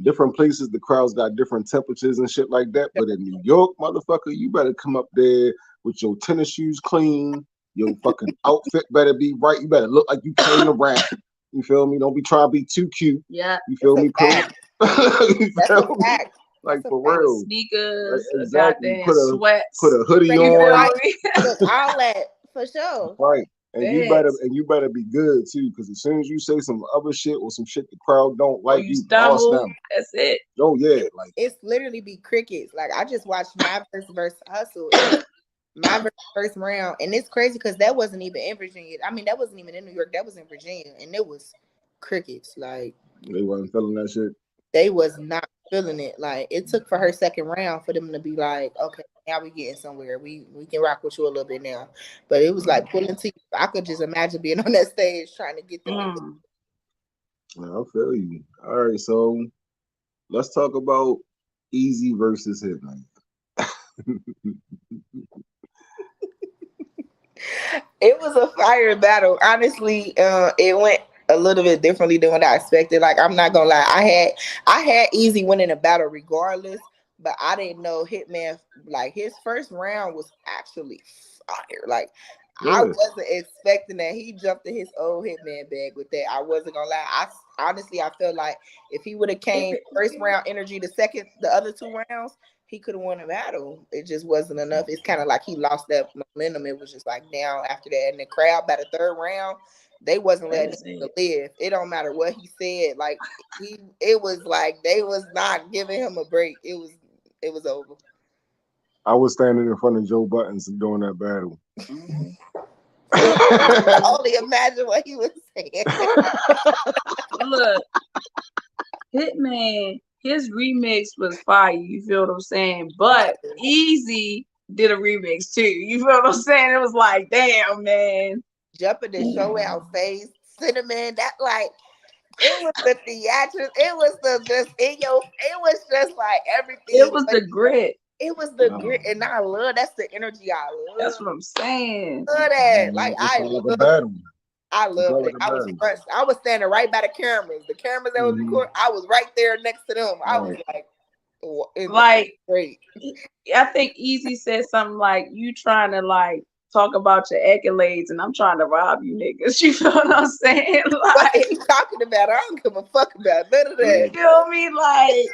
different places, the crowds got different temperatures and shit like that. But in New York, motherfucker, you better come up there with your tennis shoes clean. Your fucking outfit better be right. You better look like you came to rap. You feel me? Don't be trying to be too cute. Yeah. You That's feel a me? fact. You That's a feel me? fact. Like That's a for fact. The real. Like sneakers, exactly. goddamn Put sweats. a hoodie Ready You to on. feel fight. me? Look, all that for sure. Right. And Facts. you better be good too, because as soon as you say some other shit or some shit the crowd don't Or like, you you lost stumble. them. That's it. Oh yeah, like It's literally be crickets. Like I just watched my versus Hustle and my first round, and it's crazy because that wasn't even in Virginia. I mean, that wasn't even in New York. That was in Virginia, and it was crickets. Like they wasn't feeling that shit. they was not feeling it. Like it took for her second round for them to be like, okay, now we getting somewhere. We can rock with you a little bit now. But it was like pulling teeth. I could just imagine being on that stage trying to get them niggas. Mm. I feel you. All right, so let's talk about Easy versus Hitman. It was a fire battle. Honestly, it went a little bit differently than what I expected. Like I'm not gonna lie, I had Easy winning the battle regardless, but I didn't know Hitman like his first round was actually fire. Like I Yeah, wasn't expecting that. He jumped in his old Hitman bag with that. I wasn't gonna lie. I honestly I felt like if he would have came first round energy, the other two rounds, he could have won a battle. It just wasn't enough. It's kind of like he lost that momentum. It was just like down after that. And the crowd by the third round, they wasn't letting That's him it. live. It don't matter what he said. Like it was like they was not giving him a break. It was over. I was standing in front of Joe Buttons during that battle. Mhm. I only imagine what he was saying. Look, Hitman, his remix was fire. You feel what I'm saying? But Easy did a remix too. You feel what I'm saying? It was like, damn, man. Jumping and show out face, cinnamon. That like it was the theatrics. It was the just in your. It was just like It everything. was But the grit. it was the grit, and I love. That's the energy I That's love. what I'm saying. Love that. Like It I felt like a love. battle. I It loved felt it. like a I was battle. front. I was standing right by the cameras. The cameras that was Mm-hmm. recording. I was right there next to them. I was Right. like, it's Like, great. I think Easy said something like, "You trying to like talk about your accolades, and I'm trying to rob you, niggas." You feel what I'm saying? What are Like, you talking about? I don't give a fuck about none of you that. Right. feel me? Like,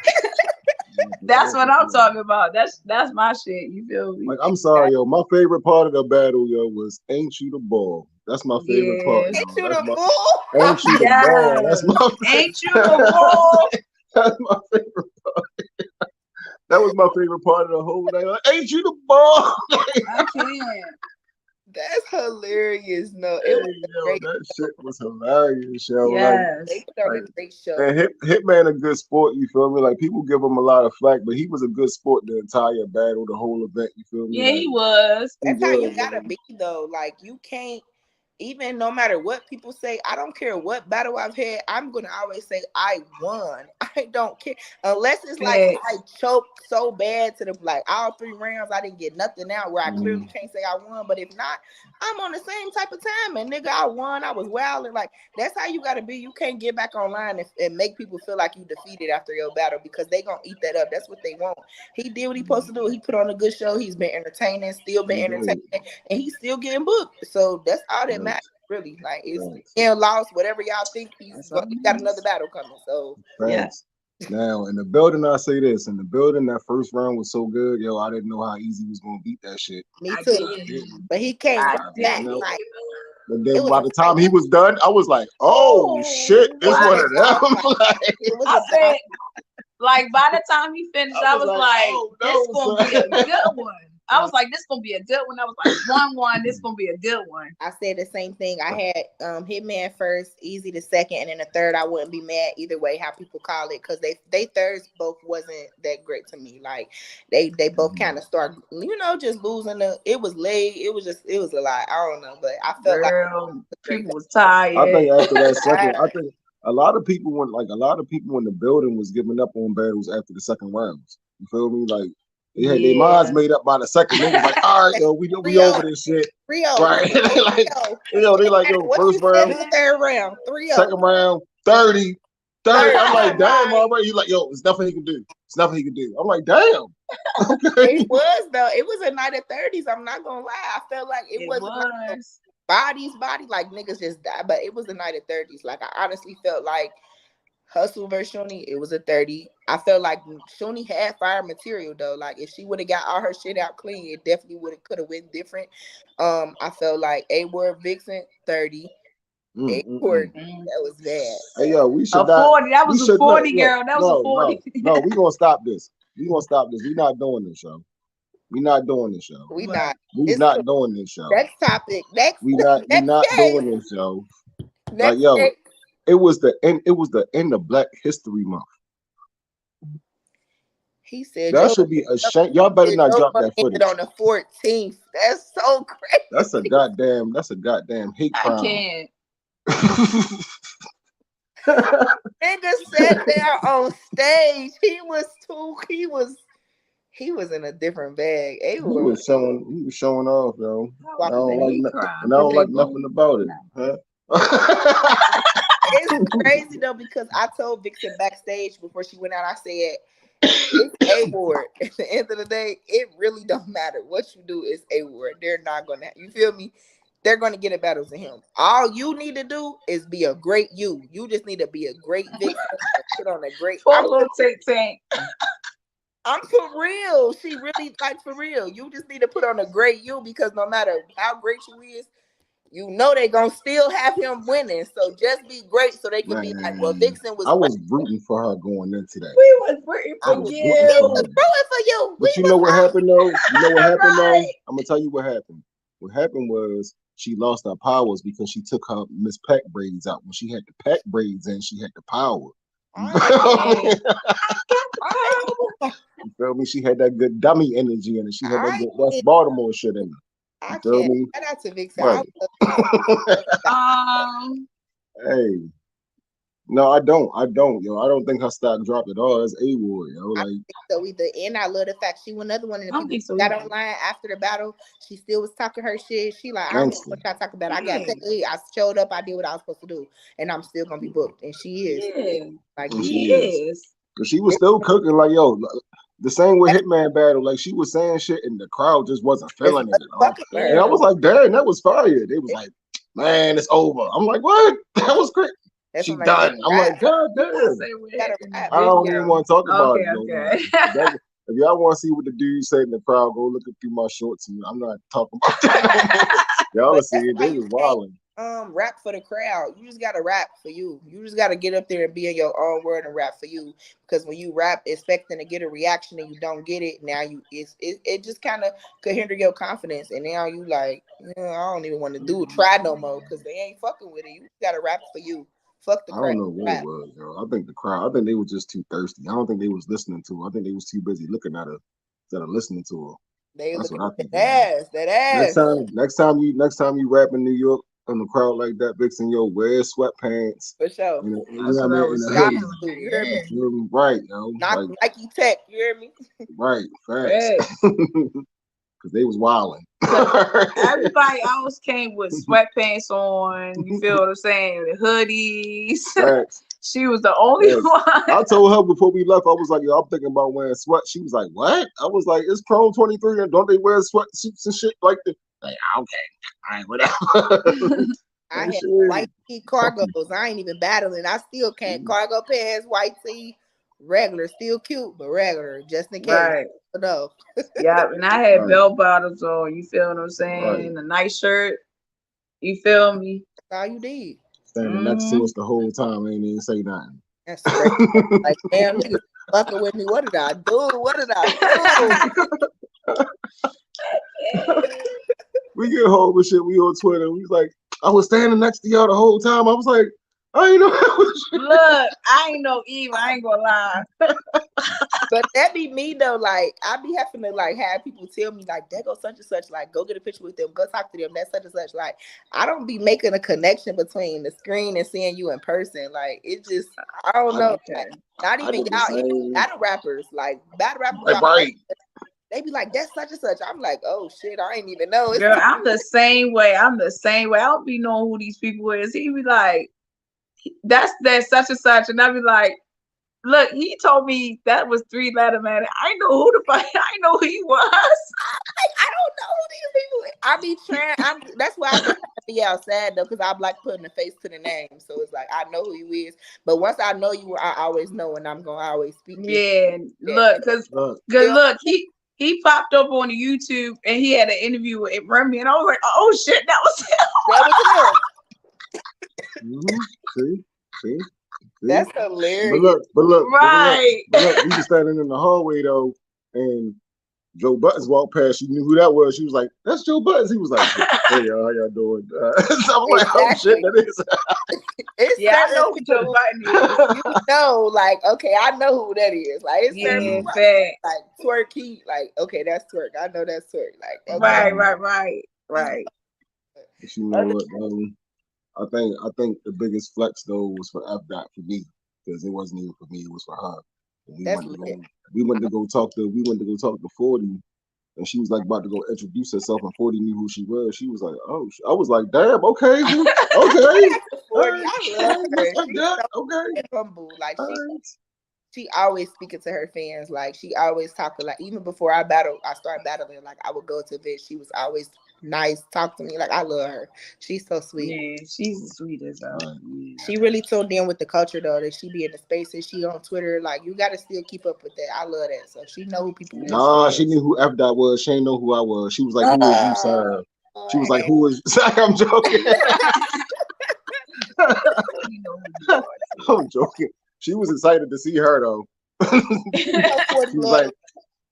that's what I'm Like, talking about. That's my shit. You feel me? I'm sorry, yo. My favorite part of the battle, yo, was "Ain't You the Ball." That's my favorite part, Yeah. yo. Ain't you That's the my fool? "Ain't You the Ball." That's Yes. my Ain't you the ball? that's my favorite. That was my favorite part of the whole thing. Like, "Ain't you the ball?" I can't. That's hilarious. No, Hey, it was a yo, great that show. shit was hilarious, yo. Yes. They put on a Like, great show. and Hitman a good sport. You feel me? Like people give him a lot of flack, but he was a good sport the entire battle, the whole event. You feel me? Yeah, he Like was. he That's how you was, gotta yo. be though. Like you can't even no matter what people say, I don't care what battle I've had, I'm gonna always say I won. I don't care. Unless it's like I Facts. choked so bad to the like all 3 rounds, I didn't get nothing out where I clearly Mhm. can't say I won. But if not, I'm on the same type of time. And nigga, I won. I was wilding. Like that's how you gotta be. You can't get back online and make people feel like you defeated after your battle because they gonna eat that up. That's what they want. He did what he supposed to do. He put on a good show. He's been entertaining, still been He entertaining, did. and he's still getting booked. So that's all that matters, Facts. really. Like it's Facts. and lost, whatever y'all think That's all he it got another is. battle coming. So Yeah. Facts. Now in the building, I say this: in the building, that first round was so good, yo. I didn't know how easy was gonna beat that shit. me I too. didn't. But he came I right back. You know. didn't. Like But it then was by a the fight. time he was done, I was like, "Oh shit, Oh, it's It one was what? a of dog them." fight. Like, It was I a dog. said, like by the time he finished, I I was was like, like, "Oh this no, gonna be a son." good one. I was No, like, this gonna be a good one. I was like, 1-1, this gonna be a good one. I said the same thing. I had Hitman first, Easy the second, and then the third. I wouldn't be mad either way how people call it because they thirds both wasn't that great to me. Like they both kind of start just losing the. It was late. It was a lot. I don't know, but I felt like Girl, a great people was I tired. think after that second, I time. think a lot of people in the building was giving up on battles after the second rounds. You feel me? Like they had their minds Yeah. made up by the second. They was like, all right, yo, we Rio, over this shit. Rio, Right. Like, Rio. they It like, matter yo, what you first said in round, the third round. 3-0. second round, 30, 30. I'm like, damn, Right. already. He like, yo, it's nothing he can do. It's nothing he can do. I'm like, damn. It Okay. was though. It was a night of 30s. I'm not gonna lie. I felt like it It wasn't like no was. body like niggas just died, but it was a night of 30s. Like I honestly felt like Hustle versus Shuni, it was a 30. I felt like Shuni had fire material though. Like if she would have got all her shit out clean, it definitely would have could have went different. I felt like A Word Vixen 30. A Word Mm. that was bad. Hey, yo, A 40. That we was a should look, 40, girl. That was a no, 40. we gonna stop this. We gonna stop this. We not doing this show. We not doing this show. We But not. We It's not doing this show. next topic. Next We next not case. doing this show. Like Next yo, case. it was the end of Black History Month. He said That Joe should be a shame. Y'all better not Joe drop that ended footage. on the 14th. That's so crazy. That's a goddamn hate I crime. can't. Nigga sat there on stage. He was in a different bag. They were He was showing off, yo. That And I was walking a don't like hate no- and crime I because don't they like both. nothing about it. No. Huh? it's crazy though because I told Vixen backstage before she went out, I said it's A Ward. At the end of the day, it really don't matter what you do. It's A Ward. They're not gonna. You feel me? They're gonna get a battle to him. All you need to do is be a great you. You just need to be a great Vixen and put on a great. Poor little tank. I'm for real. She really like for real. You just need to put on a great you because no matter how great you is, you know they gonna still have him winning. So just be great so they can be like, well, Man, Vixen was I great. was rooting for her going into that. We was rooting I for I was was rooting for you. her. rooting for you. We But you know was what all happened though? You know what happened though? Right. I'm gonna tell you what happened. What happened was she lost her powers because she took her Miss Peck braids out. When she had the Peck braids in, she had the power. You I feel me? She had that good dummy energy in it. She had that good West can't. Baltimore shit in it. You I feel can't. me? Shout out to Vixen. I Right. love Vixen. Um, Hey. No, I don't. Yo. I don't think her stock dropped at all. That's A-Ward, yo. I Like, don't think so either. And I love the fact she was another one of the I don't people think so got either. online after the battle. She still was talking her shit. She like, I don't care gangster. what y'all talking about. I got Yeah, paid. I showed up. I did what I was supposed to do, and I'm still gonna be booked. And she is yeah, like And these. she he is. is. Because she was still cooking, like, yo, the same with Hitman Battle. Like, she was saying shit and the crowd just wasn't It's feeling it at all. fucking And I her. Yeah, was like, damn, that was fire. They was like, man, it's over. I'm like, what? That was great. That's She what I'm like. done. I'm Rap. like, God you gotta damn. say what You gotta happened in rap. the I don't even video. want to talk about Okay, it, yo. okay. If y'all want to see what the dude said in the crowd, go look through my shorts. And I'm not talking about that no more. Y'all will But see that's it. why They you was can't wilding. rap for the crowd. You just gotta rap for you. You just gotta get up there and be in your own word and rap for you. Because when you rap expecting to get a reaction and you don't get it, now it just kind of could hinder your confidence. And now you like, I don't even want to try no more because they ain't fucking with it. You gotta rap for you. Fuck the I crowd. don't know what it Rap. was, yo. I think the crowd. I think they were just too thirsty. I don't think they was listening to her. I think they was too busy looking at her instead of listening to her. They That's looking what I at think that it was. ass, that ass. Next time you rap in New York on the crowd like that, Vixen, yo, wear sweatpants. For sure. You That's know what what I I mean? In was a Job hoodie. saying. too. Like, You hear yeah, me? You feel me? Right, yo. Not Like, Nike Tech. You hear me? right, facts. facts. Because they was wilding. Cause everybody else came with sweatpants on. You feel what I'm saying? The hoodies. Facts. She was the only Facts. one. I told her before we left, I was like, yo, I'm thinking about wearing sweats. She was like, what? I was like, it's Chrome 23 and don't they wear sweatsuits and shit like that? Like, okay, all right, whatever. I Like, had shit, white tee fuck you. cargos. I ain't even battling. I still can't. Cargo pants, white tee, regular. Still cute, but regular, just in case. Right. No. Yeah. And I had Right, bell bottoms on. You feel what I'm right. saying? A nice shirt. You feel me? That's all you need. Standing next to Hmm. us the whole time, ain't even say nothing. That's crazy. Like, damn, niggas fucking with me. What did I do? What did I do? We get home and shit. We on Twitter. We was like, I was standing next to y'all the whole time. I was like, I ain't know that was you. Look, I ain't no evil. I ain't gonna lie. But that be me though. Like, I be having to like have people tell me like, there go such and such. Like, go get a picture with them. Go talk to them. That's such and such. Like, I don't be making a connection between the screen and seeing you in person. Like, it just, I don't I, know. Okay. Like, not I even did the y'all, even same. battle rappers. Like, battle rappers, Like, right. they be like, that's such and such. I'm like, oh shit, I ain't even know. It's Girl, I'm the same way. I'm the same way. I don't be knowing who these people is. He be like, that's that such and such. And I be like, look, he told me that was 3 letter man. I know who the fuck I know who he was. like, I don't know who these people is. I be trying. That's why I be trying to be outside though, because I like putting a face to the name. So it's like I know who you is. But once I know you, I always know, and I'm gonna always speak your Yeah, shit. look, cause Look, cause look, he popped up on the YouTube and he had an interview with Remy, and I was like, oh shit, that was him. That was him. mm-hmm. See, see. That's But hilarious. look, but look, but look, Right. but look. We was standing in the hallway though, and Joe Buttons walked past. She knew who that was. She was like, "That's Joe Buttons." He was like, "Hey, y'all, how y'all doing?" So I'm like, "Oh shit, Exactly. that is." It's Yeah, I certain know who Joe people Button is. you know, like, okay, I know who that is. Like, it's certain Yeah, Mhm, people I see, fact. like twerk. He like, okay, that's twerk. I know that's twerk. Like, okay, Right, mhm. right, right, right. But you know other what? I think the biggest flex though was for Fdot for me because it wasn't even for me. It was for her. And that's lit. we went to go talk to 40, and she was like about to go introduce herself, and 40 knew who she was. She was like, "Oh," I was like, "Damn, okay, okay, Shout out to all 40. right, I all love right, her. Miss She's Fdot, so okay, humble. Like all right." she always speaking to her fans. Like she always talking. Like even before I started battling. Like I would go to Vic. She was always nice, talk to me. Like I love her. She's so sweet. Yeah, she's sweet as hell. Right. Yeah. She really tuned in with the culture though. That she be in the spaces. She on Twitter. Like you got to still keep up with that. I love that. So she know who people Yeah, is. she Nah, she is. knew who Fdot was. She ain't know who I was. She was like, "Who is you, Oh, sir?" She was I like, hate "Who is?" I'm joking. You know who you are. I'm joking. She was excited to see her though. That's know 40 She was love. like,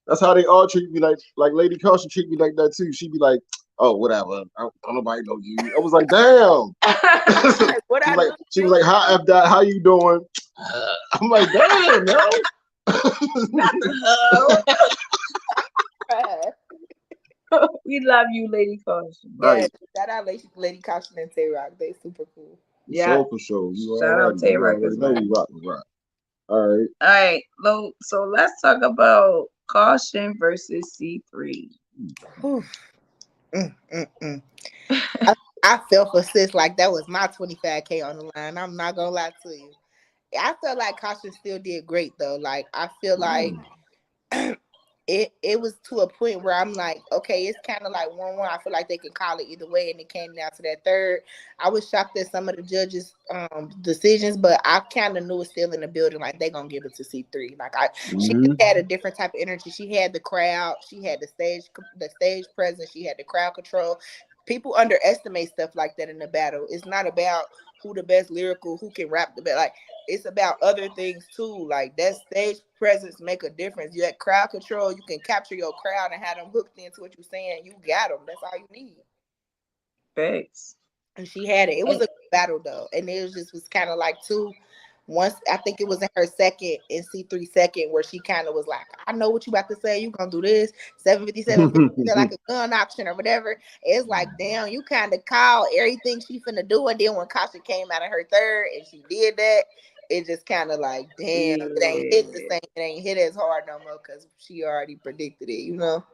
"That's how they all treat me. Like Lady Caution treat me like that too." She'd be like, oh, whatever. Don't nobody know you. I was like, damn. Like, what She I was like, do? she was like, hi Fdot, how you doing? I'm like, damn, yo. Not the hub. We love you, Lady Caution. Right. Yeah, shout out Lady Caution and Tay Rock. They super cool. Yeah. For sure. Shout out You Tay-Rock already as know well. we rock with rock. All right. All right, so let's talk about Caution versus C3. Whew. Mm. I, I felt for sis like that was my 25K on the line. I'm not gonna lie to you. I felt like Caution still did great though. Like I feel like it was to a point where I'm like, okay, it's kind of like 1-1. I feel like they can call it either way, and it came down to that third. I was shocked at some of the judges' decisions, but I kind of knew it still in the building. Like they gonna give it to C3. Like she just had a different type of energy. She had the crowd. She had the stage presence. She had the crowd control. People underestimate stuff like that in the battle. It's not about who the best lyrical, who can rap the best. Like it's about other things too. Like that stage presence make a difference. You had crowd control. You can capture your crowd and have them hooked into what you're saying. You got them. That's all you need. Thanks. And she had it. It was a battle though, and it was kind of like two. Once I think it was in her second and C3 second where she kind of was like, I know what you about to say. You gonna do this 757 like a gun auction or whatever. It's like, damn, you kind of call everything she finna do, and then when Kasha came out of her third and she did that, it just kind of like, damn, it ain't hit the Yeah. same. It ain't hit as hard no more because she already predicted it. You know.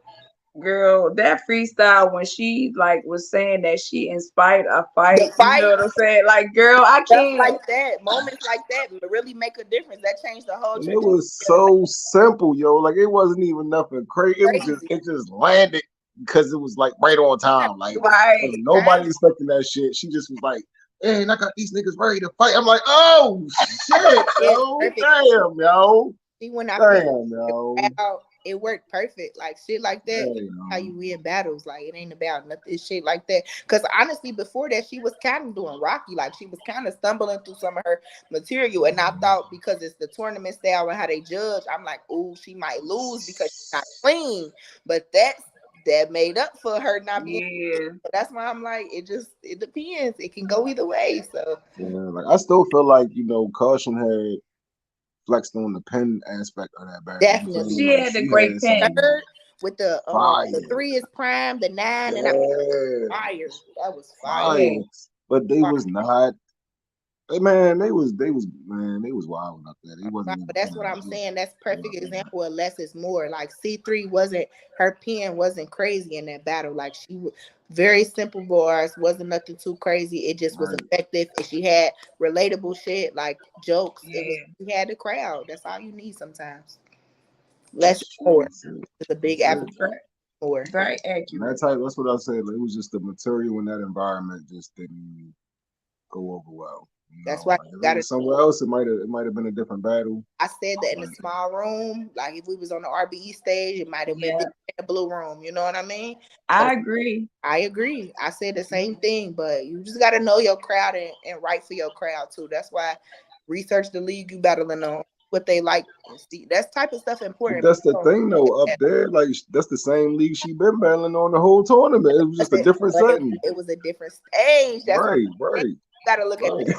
Girl, that freestyle when she like was saying that she inspired a The fight, you know fight. what I'm saying? Like, girl, I Stuff can't. like that, moments like that really make a difference. That changed the whole And it trajectory was of the so simple, yo. Like it wasn't even nothing crazy. crazy. It just landed because it was like right on Right. time. Like It was Right. nobody time. expecting that shit. She just was like, "Hey, and I got these niggas ready to fight." I'm like, "Oh shit, It's yo, perfect. damn, yo, See, when I feel damn, yo, out, it worked perfect. Like shit like that, how damn." you win battles. Like it ain't about nothing. It's shit like that. Because honestly, before that, she was kind of doing rocky. Like she was kind of stumbling through some of her material. And I thought because it's the tournament style and how they judge, I'm like, oh, she might lose because she's not clean. But that made up for her not being. Yeah. So that's why I'm like, it depends. It can go either way. So Yeah, like I still feel like Caution had flexed on the pen aspect of that battle. You feel me? definitely. She Like had the she great had some pen. Third with fire, the 3 is prime, the 9 and I yeah, fire. That was fire. fire. But they Fire. was not. Hey, man, they was wild up there. They But wasn't even that's playing what that I'm shit. saying. That's You perfect example of less is more. Like C3 wasn't her pen wasn't crazy in that battle. Like very simple bars, wasn't nothing too crazy. It just was Right. effective. And she had relatable shit like jokes. It was Yeah. you had the crowd. That's all you need sometimes. Less is That's true. more. That's it. It's a big That's it. advocate Very, for. very And that accurate. type, that's what I said. Like, it was just the material in that environment just didn't go over well. That's why Like if you it gotta was somewhere else, it might have been a different battle. I said that in a But small room. Like if we was on the RBE stage, it might have been Yeah. different in the blue room. You know what I mean? I But agree. I agree. I said the same thing, but you just got to know your crowd and write for your crowd too. That's why research the league you battling on, what they like, and see that's type of stuff important. that's People the don't thing though, up that. there, like that's the same league she been battling on the whole tournament. It was just a different But setting. it was a different stage. That's what Right, I'm saying. right, You got to look at right. the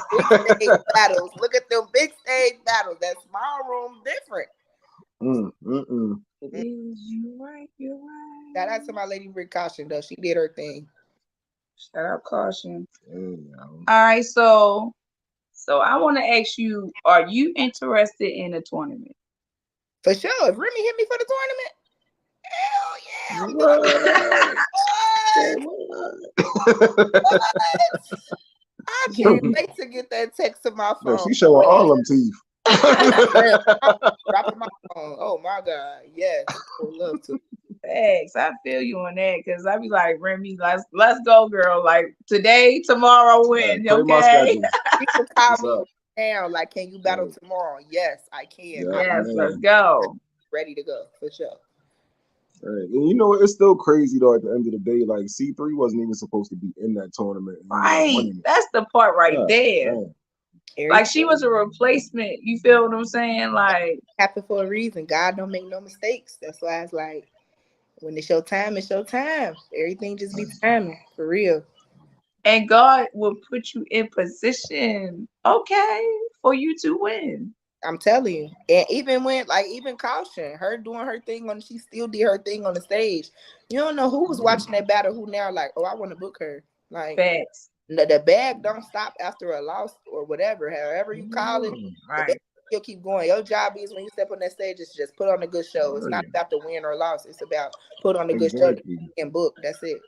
big stage battles. Look at them big stage battles. That small room different. It Mm. is. You're right. You're Shout out to right. my lady Rick Caution though. She did her thing. Shout out Caution. Yeah, All right. So I want to ask you, are you interested in a tournament? For sure. If Remy hit me for the tournament, hell yeah, I'm doing what? what? What? What? I can't wait to get that text to my No, phone. she showing Wait, all them teeth. real. I'm dropping my phone. Oh my god, yes, I would love to. Thanks. I feel you on that because I be like, Remy, let's go, girl. Like today, tomorrow, Right, when, play my okay? schedule. People call What's me up? now, like, can you battle Right. tomorrow? Yes, I can. Yeah, I'm Yes, let's man. go. ready to go for sure. Right. And you know what? It's still crazy though. At the end of the day, like C3 wasn't even supposed to be in that tournament, and he ended up Right. winning it. That's the part right Yeah, there. man. Like Everything she was a replacement. You feel what I'm saying? Like, happened for a reason. God don't make no mistakes. That's why it's like When it's your time, it's your time. Everything just be timing for real. And God will put you in position, okay, for you to win. I'm telling you. And even when, like, even Caution, her doing her thing on, she still did her thing on the stage. You don't know who was watching that battle, who now like, oh, I want to book her. Like, Facts. the bag don't stop after a loss or whatever. However you call it, the bag Right. still keep going. Your job is when you step on that stage is just put on a good show. It's not Right. about the win or loss. It's about put on a good show Exactly. and book. That's it.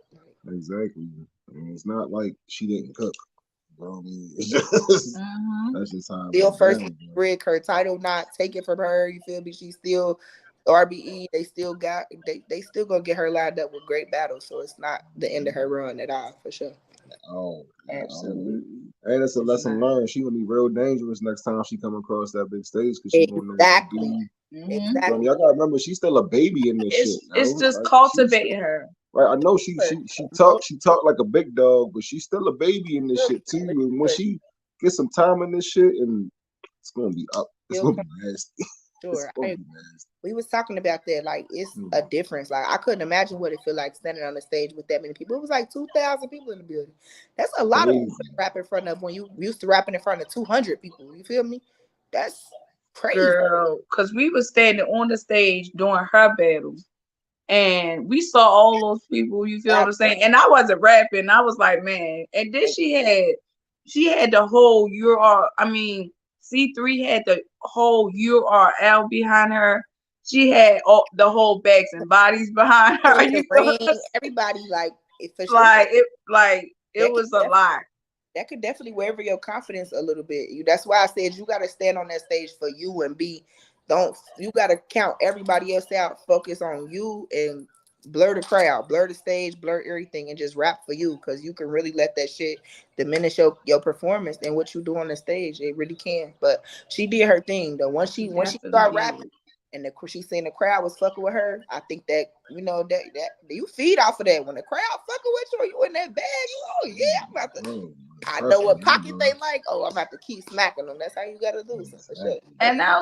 Exactly. And it's not like she didn't cook. You know what I mean? It's just, Mm-hmm. that's just how it Still went first down. Bro. rig, her title not taken from her. You feel me? She's still RBE. They still gonna get her lined up with great battles. So it's not the end of her run at all for sure. Oh, oh. Absolutely. And it's a It's lesson not. learned. She gonna be real dangerous next time she come across that big stage because she gonna know what to Exactly. do. Mm-hmm. You feel me? Exactly. Y'all gotta remember she's still a baby in this shit, It's yo. just Like she's cultivating her. right. I know she talk like a big dog, but she's still a baby in this shit too. And when she gets some time in this shit, and it's gonna be up. It's Still gonna come be nasty. It's sure. gonna be nasty. We was talking about that. Like it's a Hmm. difference. Like I couldn't imagine what it feel like standing on the stage with that many people. It was like 2,000 people in the building. That's a lot of people to Crazy. rap in front of when you used to rapping in front of 200 people. You feel me? That's crazy. Girl, because we were standing on the stage during her battle, and we saw all those people. You feel what I'm saying? And I wasn't rapping. I was like, man. And then she had the whole UR. I mean, C3 had the whole URL behind her. She had the whole backs and bodies behind her. In You the feel what I'm ring, everybody like for sure. like it That could was a definitely lot. that could definitely waver your confidence a little bit. That's why I said you gotta stand on that stage for you and be don't you gotta count everybody else out, focus on you and blur the crowd, blur the stage, blur everything and just rap for you because you can really let that shit diminish your performance and what you do on the stage. It really can. But she did her thing though. She Once she definitely started rapping did. and she seen the crowd was fucking with her, I think that that you feed off of that. When the crowd fucking with you, or you in that bag, oh yeah, I'm about to. Oh, I know trust me, what I pocket know. they like. Oh, I'm about to keep smacking them. That's how you gotta do so for sure. Exactly. And now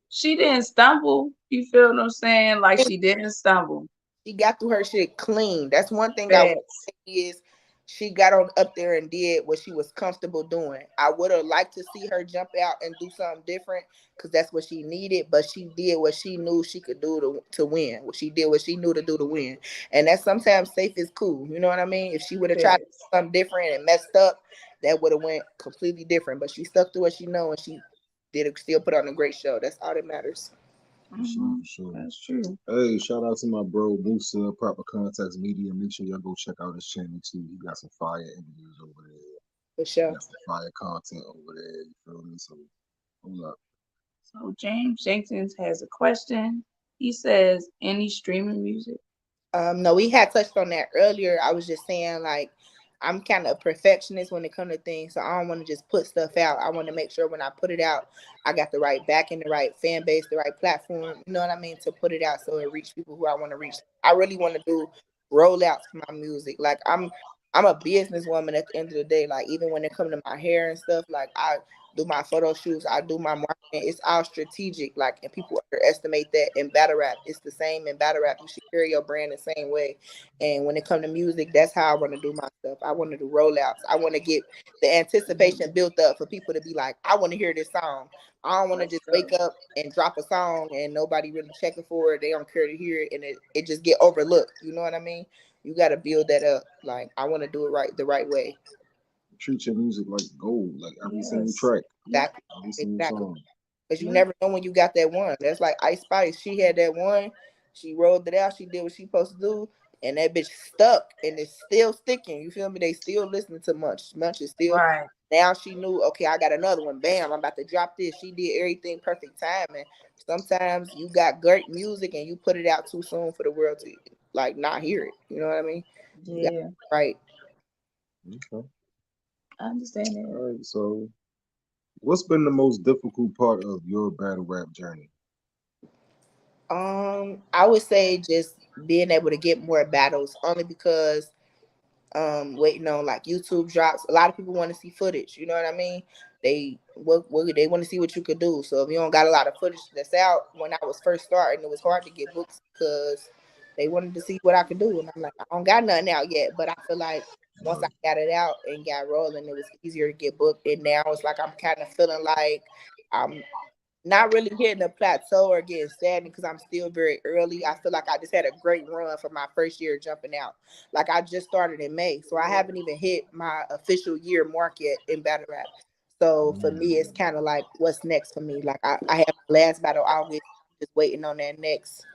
she didn't stumble. You feel what I'm saying? Like she didn't stumble. She got through her shit clean. That's one thing I would Facts. say is she got on up there and did what she was comfortable doing. I would have liked to see her jump out and do something different because that's what she needed. But she did what she knew she could do to win. She did what she knew to do to win, and that sometimes safe is cool. You know what I mean? If she would have tried Facts. something different and messed up, that would have went completely different. But she stuck to what she know and she did still put on a great show. That's all that matters. For sure, Hmm. for sure. That's true. Hey, shout out to my bro Musa, Proper Context Media. Make sure y'all go check out his channel too. He got some fire interviews over there. For He sure. got some fire content over there. You feel me? So hold up. So James Jenkins has a question. He says, any streaming music? No, we had touched on that earlier. I was just saying, like, I'm kind of a perfectionist when it comes to things, so I don't want to just put stuff out. I want to make sure when I put it out, I got the right backing, the right fan base, the right platform. You know what I mean? To put it out so it reach people who I want to reach. I really want to do rollouts for my music. Like, I'm a businesswoman at the end of the day. Like, even when it comes to my hair and stuff, like I do my photo shoots, I do my marketing. It's all strategic. Like, and people underestimate that in battle rap. It's the same in battle rap. You should carry your brand the same way. And when it comes to music, that's how I want to do my stuff. I want to do rollouts. I want to get the anticipation built up for people to be like, I want to hear this song. I don't want to Let's just go. wake up and drop a song and nobody really checking for it. They don't care to hear it and it just get overlooked. You know what I mean? You got to build that up. Like, I want to do it right the right way. Treat your music like gold, like every single Yes. track, Yep. Exactly. every single Exactly. song. Because you Yep. never know when you got that one. That's like Ice Spice. She had that one. She rolled it out. She did what she supposed to do. And that bitch stuck. And it's still sticking. You feel me? They still listening to Munch. Munch is still. Right. Now she knew, okay, I got another one. Bam, I'm about to drop this. She did everything perfect timing. Sometimes you got great music and you put it out too soon for the world to like not hear it. You know what I mean? You got Yeah. right. Okay. I understand that. All right. So, what's been the most difficult part of your battle rap journey? I would say just being able to get more battles only because waiting on like YouTube drops. A lot of people want to see footage, you know what I mean? What they want to see what you could do. So if you don't got a lot of footage that's out, when I was first starting, it was hard to get books because they wanted to see what I could do, and I'm like, I don't got nothing out yet, but I feel like once I Right. got it out and got rolling, it was easier to get booked. And now it's like I'm kind of feeling like I'm not really hitting a plateau or getting stagnant because I'm still very early. I feel like I just had a great run for my first year jumping out. Like I just started in May, so I haven't even hit my official year mark yet in battle rap. So for me, it's Mm, kind of like what's next for me. Like I have my last battle August, just waiting on that next,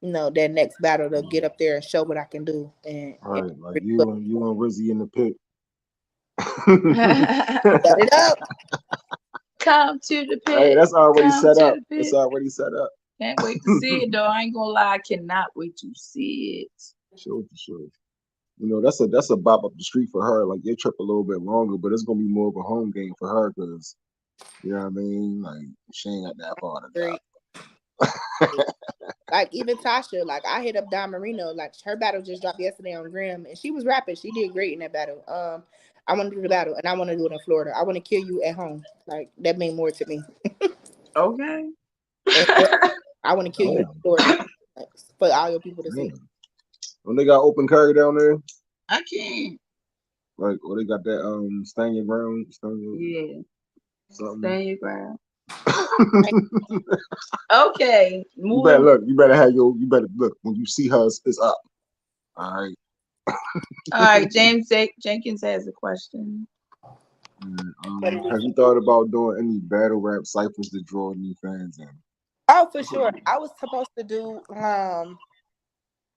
that next battle to get up there and show what I can do. And right. Like really put you and Rizzy in the pit. set it up. Come to the Hey, pit. that's already Come set to up. the It's pit. already set up. Can't wait to see it though. I ain't gonna lie, I cannot wait to see it. Sure, for sure. That's a bop up the street for her. Like your trip a little bit longer, but it's gonna be more of a home game for her because you know what I mean. Like she ain't got that far to Great. Like even Tasha, like I hit up Don Marino, like her battle just dropped yesterday on Grim, and she was rapping. She did great in that battle. I want to do the battle, and I want to do it in Florida. I want to kill you at home. Like that mean more to me. Okay. And I want to kill go. you in Damn, Florida, like, for all your people to see. damn. When they got open carry down there, I can't. like or they got that stand your ground, stand your Yeah. something. Stand your ground. Okay. You better Moving. look. You better look when you see her. It's up. All right. All right. Jenkins has a question. Mm, What it have is. you thought about doing any battle rap ciphers to draw new fans in? Oh, for sure. I was supposed to do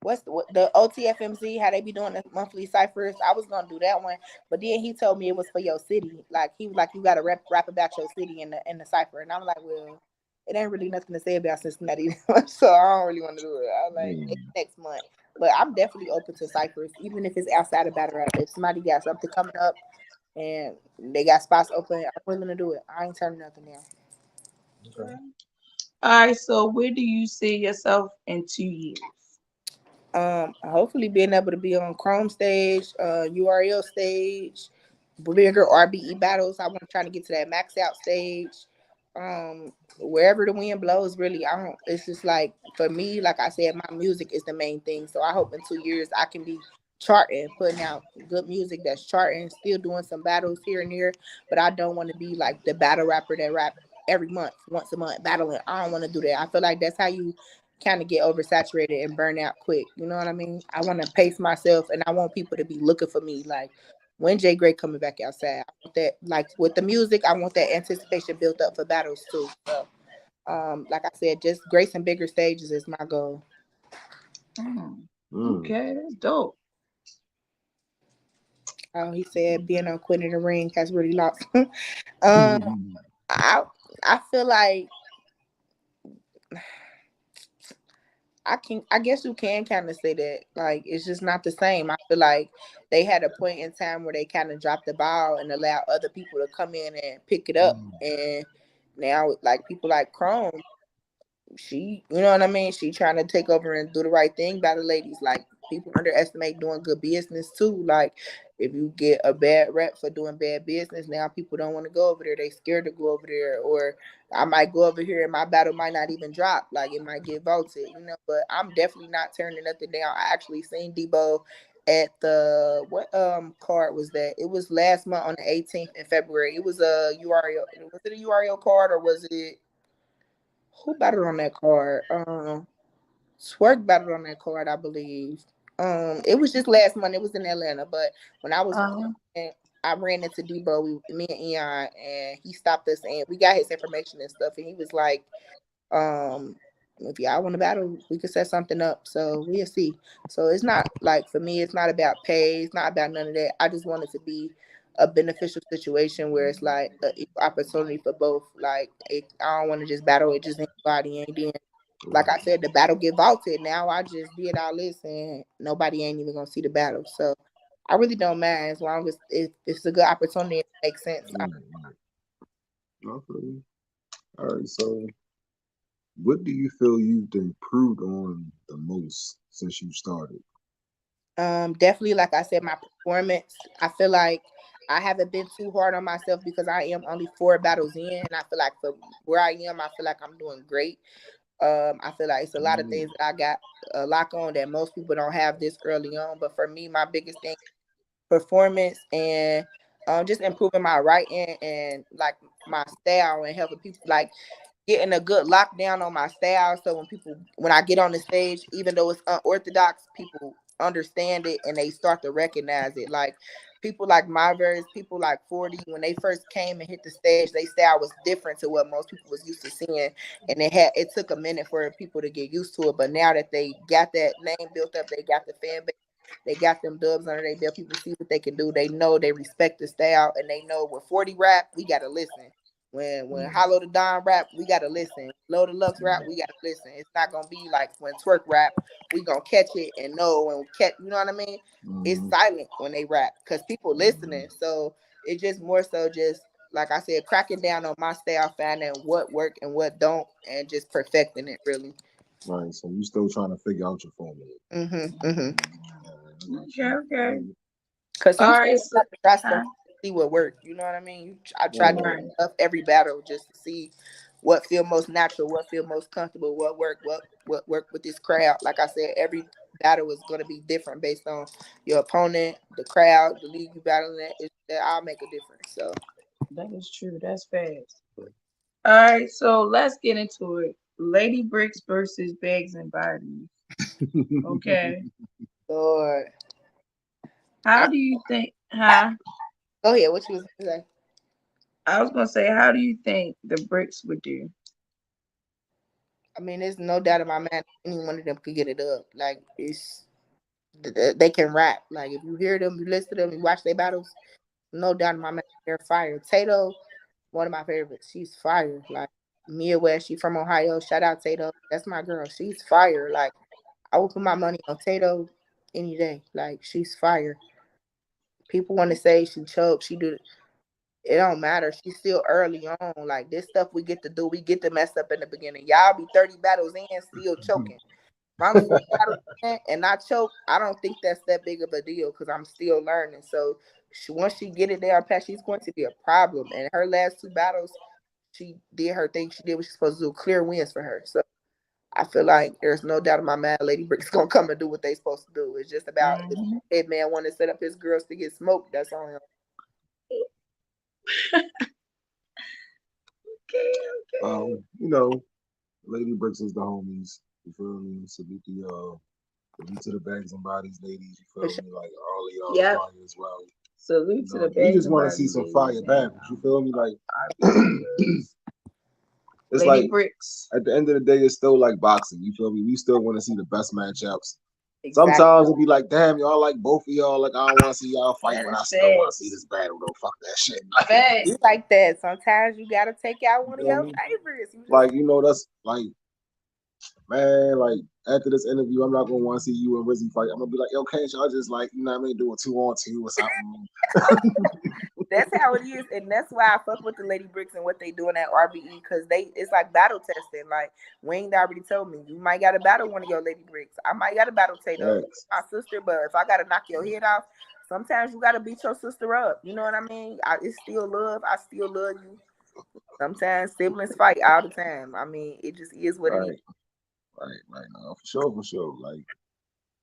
what's the OTFMZ, how they be doing the monthly ciphers. I was gonna do that one, but then he told me it was for your city. Like he was like, you gotta rap about your city in the cipher, and I'm like, well, it ain't really nothing to say about Cincinnati, so I don't really want to do it. I'm like, maybe Mm, next month, but I'm definitely open to ciphers, even if it's outside of battle rap. If somebody got something coming up and they got spots open, I'm willing to do it. I ain't turning nothing down. okay. All right. So where do you see yourself in 2 years? Hopefully being able to be on Chrome stage, URL stage, bigger RBE battles. I want to try to get to that max out stage. Wherever the wind blows, really, I don't. It's just like for me, like I said, my music is the main thing. So I hope in 2 years I can be charting, putting out good music that's charting, still doing some battles here and there. But I don't want to be like the battle rapper that rap every month, once a month, battling. I don't want to do that. I feel like that's how you kind of get oversaturated and burn out quick. You know what I mean? I want to pace myself, and I want people to be looking for me. Like when Jay Gray coming back outside, I want that. Like with the music, I want that anticipation built up for battles too. So, like I said, just grace and bigger stages is my goal. Mm, Mm. okay, that's dope. He said being on Queen in the Ring has really lost. um, I I feel like I guess you can kind of say that. Like it's just not the same. I feel like they had a point in time where they kind of dropped the ball and allowed other people to come in and pick it up. And now like people like Chrome, she, you know what I mean? She trying to take over and do the right thing by the ladies. Like people underestimate doing good business too. Like if you get a bad rep for doing bad business, now people don't want to go over there. They scared to go over there. Or I might go over here and my battle might not even drop. Like it might get voted, But I'm definitely not turning nothing down. I actually seen Debo at the what card was that? It was last month on the 18th in February. It was a URL. Was it a URL card or was it who battled on that card? Twerk battled on that card, I believe. It was just last month. It was in Atlanta, but when I was Uh, recording, I ran into Debo, me and Eon, and he stopped us and we got his information and stuff. And he was like, if y'all want to battle, we could set something up. So we'll see. So it's not like for me, it's not about pay. It's not about none of that. I just want it to be a beneficial situation where it's like an equal opportunity for both. Like I don't want to just battle it just anybody. And then, like I said, the battle get vaulted. Now I just did all this and nobody ain't even gonna see the battle. So I really don't mind as long as it's a good opportunity and it makes sense. Right, right. Okay. All right. So, what do you feel you've improved on the most since you started? Definitely, like I said, my performance. I feel like I haven't been too hard on myself because I am only 4 battles in, and I feel like for where I am, I feel like I'm doing great. I feel like it's a lot of things that I got a lock on that most people don't have this early on. But for me, my biggest thing, performance and just improving my writing and like my style and helping people like getting a good lockdown on my style. So when I get on the stage, even though it's unorthodox, people understand it and they start to recognize it. Like people like my verse, people like 40, when they first came and hit the stage, they style was different to what most people was used to seeing. And it took a minute for people to get used to it. But now that they got that name built up, they got the fan base, they got them dubs under their belt. People see what they can do. They know they respect the style, and they know with 40 rap, we gotta listen. When Hollow the Don rap, we gotta listen. Low Deluxe rap, we gotta listen. It's not gonna be like when Twerk rap, we gonna catch it and know and catch. You know what I mean? It's silent when they rap because people listening. So it's just more so just like I said, cracking down on my style, finding what work and what don't, and just perfecting it really. Right. So you still trying to figure out your formula. Okay, okay. Cause All sometimes right, you so have to try huh? stuff to see what works. You know what I mean? I try Right. different Right. stuff every battle just to see what feel most natural, what feel most comfortable, what work with this crowd. Like I said, every battle is gonna be different based on your opponent, the crowd, the league you battling at. That I'll make a difference. So That is true. That's fast. All right, so let's get into it. Lady Bricks versus Bags and Bodies. Okay. Lord, How I, do you think, huh? go ahead. What you was gonna say? I was gonna say, how do you think the Bricks would do? I mean, there's no doubt in my mind any one of them could get it up. Like they can rap. Like if you hear them, you listen to them, you watch their battles. No doubt in my mind, they're fire. Tato, one of my favorites. She's fire. Like Mia West, she from Ohio. Shout out Tato. That's my girl. She's fire. Like I would put my money on Tato any day. Like she's fire. People want to say she choked. She do. It don't matter. She's still early on. Like this stuff we get to do, we get to mess up in the beginning. Y'all be 30 battles in, still choking. If I'm 40 battles in and not choke, I don't think that's that big of a deal because I'm still learning. So once she get it there, Pat, she's going to be a problem. And her last two battles, she did her thing. She did what she's supposed to do. Clear wins for her. So I feel like there's no doubt in my mind Lady Brick's gonna come and do what they supposed to do. It's just about if Hmm. head man want to set up his girls to get smoked, that's on him. Okay, okay. You know, Lady Bricks is the homies. You feel me? Salute to the bags and bodies, ladies. You For feel sure. me? Like all of y'all Yep. fire as well. Salute to the We Bags just and want to see Bodies some ladies fire and battles. You feel me? Like RBE girls. it's Lady like Bricks. at the end of the day, it's still like boxing. You feel me? We still want to see the best matchups. Exactly. Sometimes it'd be like, damn, y'all like both of y'all. Like I don't want to see y'all fight, That but is I still want to see facts. this battle though. Fuck that shit. Facts. It's like that. Sometimes you gotta take out You one of feel your me? favorites. You just Like that's like man, like after this interview, I'm not gonna want to see you and Rizzy fight. I'm gonna be like, yo, can't y'all just like, you know what I mean, do a 2-on-2 or something? that's how it is, and that's why I fuck with the Lady Bricks and what they doing at RBE because they it's like battle testing. Like Wayne already told me, you might gotta battle one of your Lady Bricks. I might gotta battle Tato, Facts. my sister, but if I gotta knock your head off, sometimes you gotta beat your sister up. You know what I mean? It's still love. I still love you. Sometimes siblings fight all the time. I mean, it just is what it is. Right, right now. For sure, for sure. Like,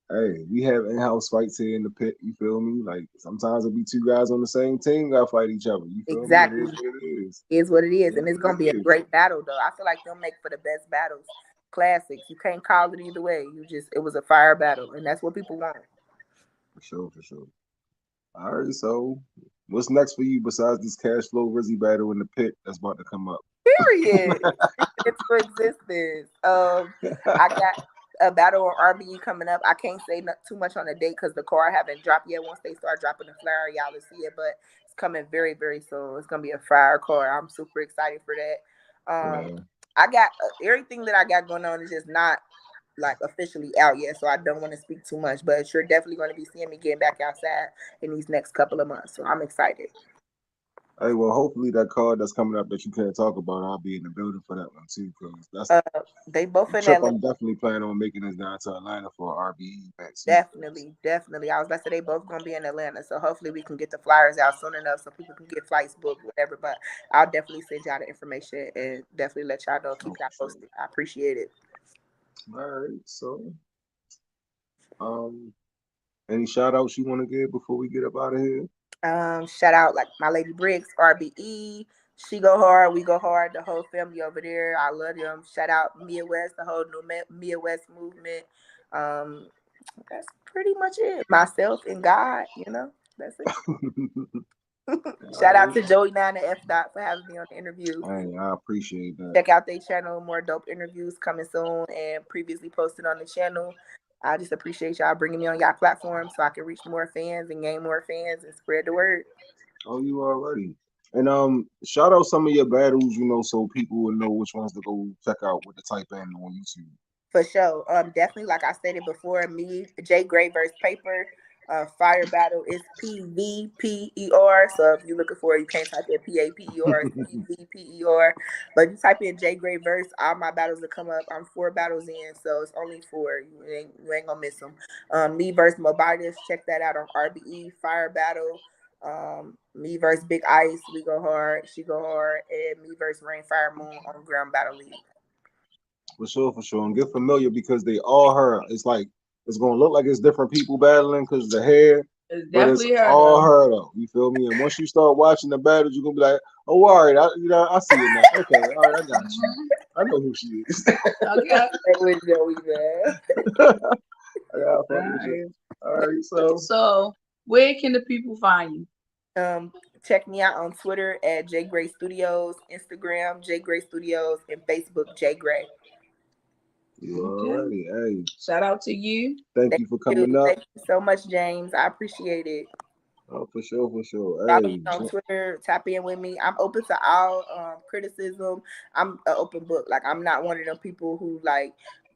hey, we have in-house fights here in the pit. You feel me? Like sometimes it'll be two guys on the same team gotta fight each other. You feel me? It is Exactly. what it is. Is what it is, It and is it's what gonna it be a is. great battle though. I feel like they'll make for the best battles, classics. You can't call it either way. It was a fire battle, and that's what people want. For sure, for sure. All right, so what's next for you besides this cash flow Rizzy battle in the pit that's about to come up? Period. It's for existence. I got a battle on RBE coming up. I can't say too much on the date because the card haven't dropped yet. Once they start dropping the flyer, y'all will see it. But it's coming very, very soon. It's gonna be a fire card. I'm super excited for that. Yeah. I got everything that I got going on is just not like officially out yet, so I don't want to speak too much. But you're definitely going to be seeing me getting back outside in these next couple of months. So I'm excited. Hey, well, hopefully that card that's coming up that you can't talk about, I'll be in the building for that one too, because that's Uh, they both the in trip Atlanta. I'm definitely planning on making is down to Atlanta for RBE back too. Definitely, definitely. I was about to say they both gonna be in Atlanta, so hopefully we can get the flyers out soon enough so people can get flights booked, whatever. But I'll definitely send y'all the information and definitely let y'all know, For keep sure, y'all for sure. posted. I appreciate it. All right. So, um, any shout outs you want to give before we get up out of here? Shout out like my lady Bricks, RBE. She go hard, we go hard. The whole family over there, I love them. Shout out Mia West, the whole new Mia West movement. Um, that's pretty much it. Myself and God, that's it. Shout out All to Joey and Fdot for having me on the interview. right. Hey, I appreciate that. Check out their channel. More dope interviews coming soon and previously posted on the channel. I just appreciate y'all bringing me on y'all platform so I can reach more fans and gain more fans and spread the word. Oh, you already. And shout out some of your battles, so people will know which ones to go check out with the type in on YouTube. For sure. Definitely, like I stated before, me, Jay Gray versus Paper. Fire Battle is PVPER. So if you're looking for it, you can't type in PAPER, it's PVPER. But you type in Jay Gray verse, all my battles will come up. I'm 4 battles in, so it's only 4. You ain't gonna miss them. Me versus Mobitus, check that out on RBE. Fire Battle. Me versus Big Ice, we go hard, she go hard, and me versus Rain Fire Moon on Ground Battle League. For sure, for sure. And get familiar because they all her. It's like it's gonna look like it's different people battling because the hair, It's but it's definitely her all though. her though. You feel me? And once you start watching the battles, you're gonna be like, oh, all right, I see it now. Okay, all right, I got you. Mhm. I know who she is. Okay. Hey, with Joey, man. I gotta fuck with you. Alright. All right, so So where can the people find you? Check me out on Twitter at J Gray Studios, Instagram J Gray Studios, and Facebook J Gray. you Okay. already. Hey, Shout out to you. thank Thank you for you. coming up. Thank you so much, James. I appreciate it. Oh, for sure, for sure. Follow me Hey, on Twitter. Tap in with me. I'm open to all criticism. I'm an open book. Like I'm not one of them people who like,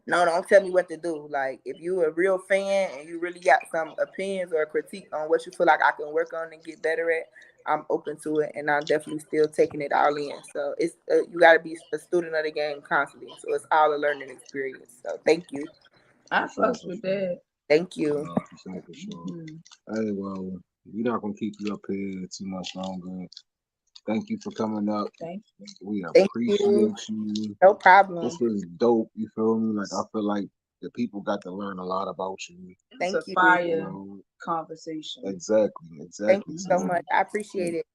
no, don't tell me what to do. Like if you a real fan and you really got some opinions or critique on what you feel like I can work on and get better at, I'm open to it, and I'm definitely still taking it all in. So it's you got to be a student of the game constantly. So it's all a learning experience. So thank you, I for sure, fucks for with sure. that. thank you. For sure, for sure. Mhm. Hey, well, we're not gonna keep you up here too much longer. Thank you for coming up. Thank We Thank you. appreciate you. No This problem. was dope. You feel me? Like I feel like the people got to learn a lot about you. you. It's a Thank you. You fire know, conversation. exactly, Thank exactly. you so So much. I appreciate it.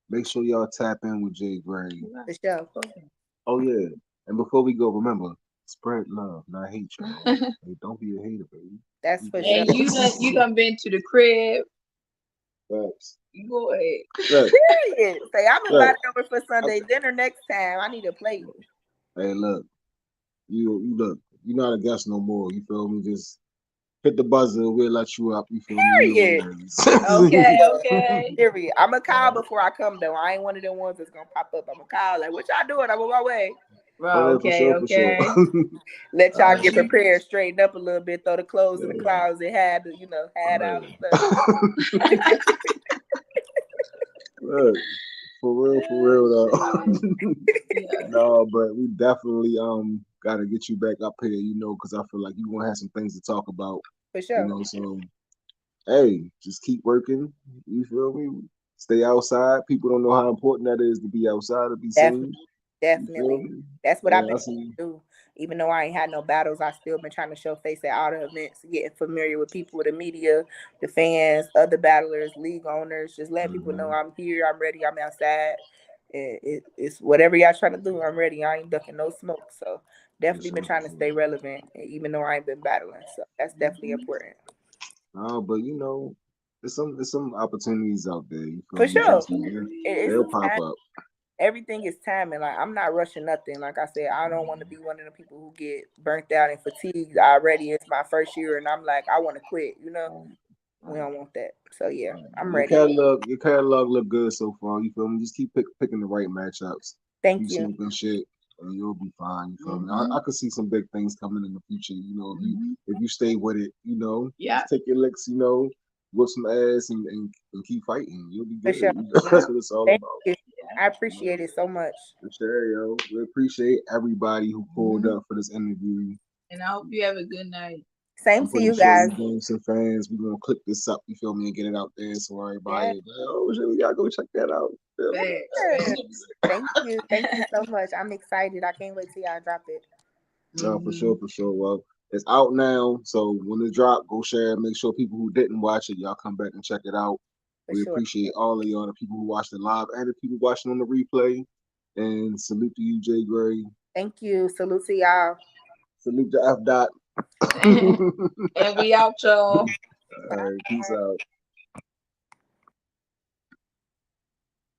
make sure y'all tap in with Jay Gray. For sure. Okay. Oh yeah. And before we go, remember, spread love, not hate, y'all. Hey, don't be a hater, baby. That's You for sure. And you done been to the crib. Facts. You go ahead. Look, Period. Say I'm look. invited over for Sunday dinner next time. I need a plate. Hey, look. You look. You're not a guest no more. You feel me? Just hit the buzzer. We'll let you up. You feel me? You know Period. what it is. Okay, okay. Period. I'm a call before I come though. I ain't one of them ones that's gonna pop up. I'm a call like, what y'all doing? I'm on my way. Oh Bro, yeah, for okay, sure, for sure. okay. Let y'all Alright. get prepared, straighten up a little bit, throw the clothes in the Yeah. closet, had out and stuff. Alright. Look, for real Shit. though. Yeah. No, but we definitely gotta get you back up here, because I feel like you gonna have some things to talk about, For sure. so hey, just keep working. You feel me? Stay outside. People don't know how important that is to be outside to be Definitely. seen. You feel Definitely. me? That's what I've And been I see trying to do. Even though I ain't had no battles, I still been trying to show face at all the events, getting familiar with people, the media, the fans, other battlers, league owners, just letting people know mhm, I'm here, I'm ready, I'm outside. It's whatever y'all trying to do, I'm ready. I ain't ducking no smoke. So for definitely been sure, for trying to sure. stay relevant, even though I ain't been battling. So that's definitely Mhm. important. But there's some opportunities out there. You feel For me? sure. Trust me, It's they'll a pop time. up. Everything is timing. Like I'm not rushing nothing. Like I said, I don't want to be one of the people who get burnt out and fatigued already. It's my first year, and I'm like, I want to quit. We don't want that. So yeah, I'm Your ready. catalog look good so far. You feel me? Just keep picking the right matchups. Thank Keep you. smoking shit, and you'll be fine. You feel me? I Mhm. could see some big things coming in the future. If you Mhm. if you stay with it, Yeah. just take your licks. Whip some ass and keep fighting. You'll be For good. sure. Yeah. That's what it's all Thank about. you. Yeah. I You know? appreciate it so much. For sure, yo. We appreciate everybody who pulled Mhm. up for this interview. And I hope you have a good night. Same I'm to pretty you sure guys. we gain some fans. We're gonna click this up, you feel me, and get it out there so everybody Yeah. is like, oh shit, we gotta go check that out. Feel Facts. me? Thank you. Thank you so much. I'm excited. I can't wait till y'all drop it. No, for sure, for sure. Well, it's out now, so when it drop, go share it. Make sure people who didn't watch it, y'all come back and check it out. For We sure. appreciate all of y'all, the people who watched it live and the people watching on the replay. And salute to you, Jay Gray. Thank you. Salute to y'all. Salute to F. Dot. And we out, y'all. All right, peace out.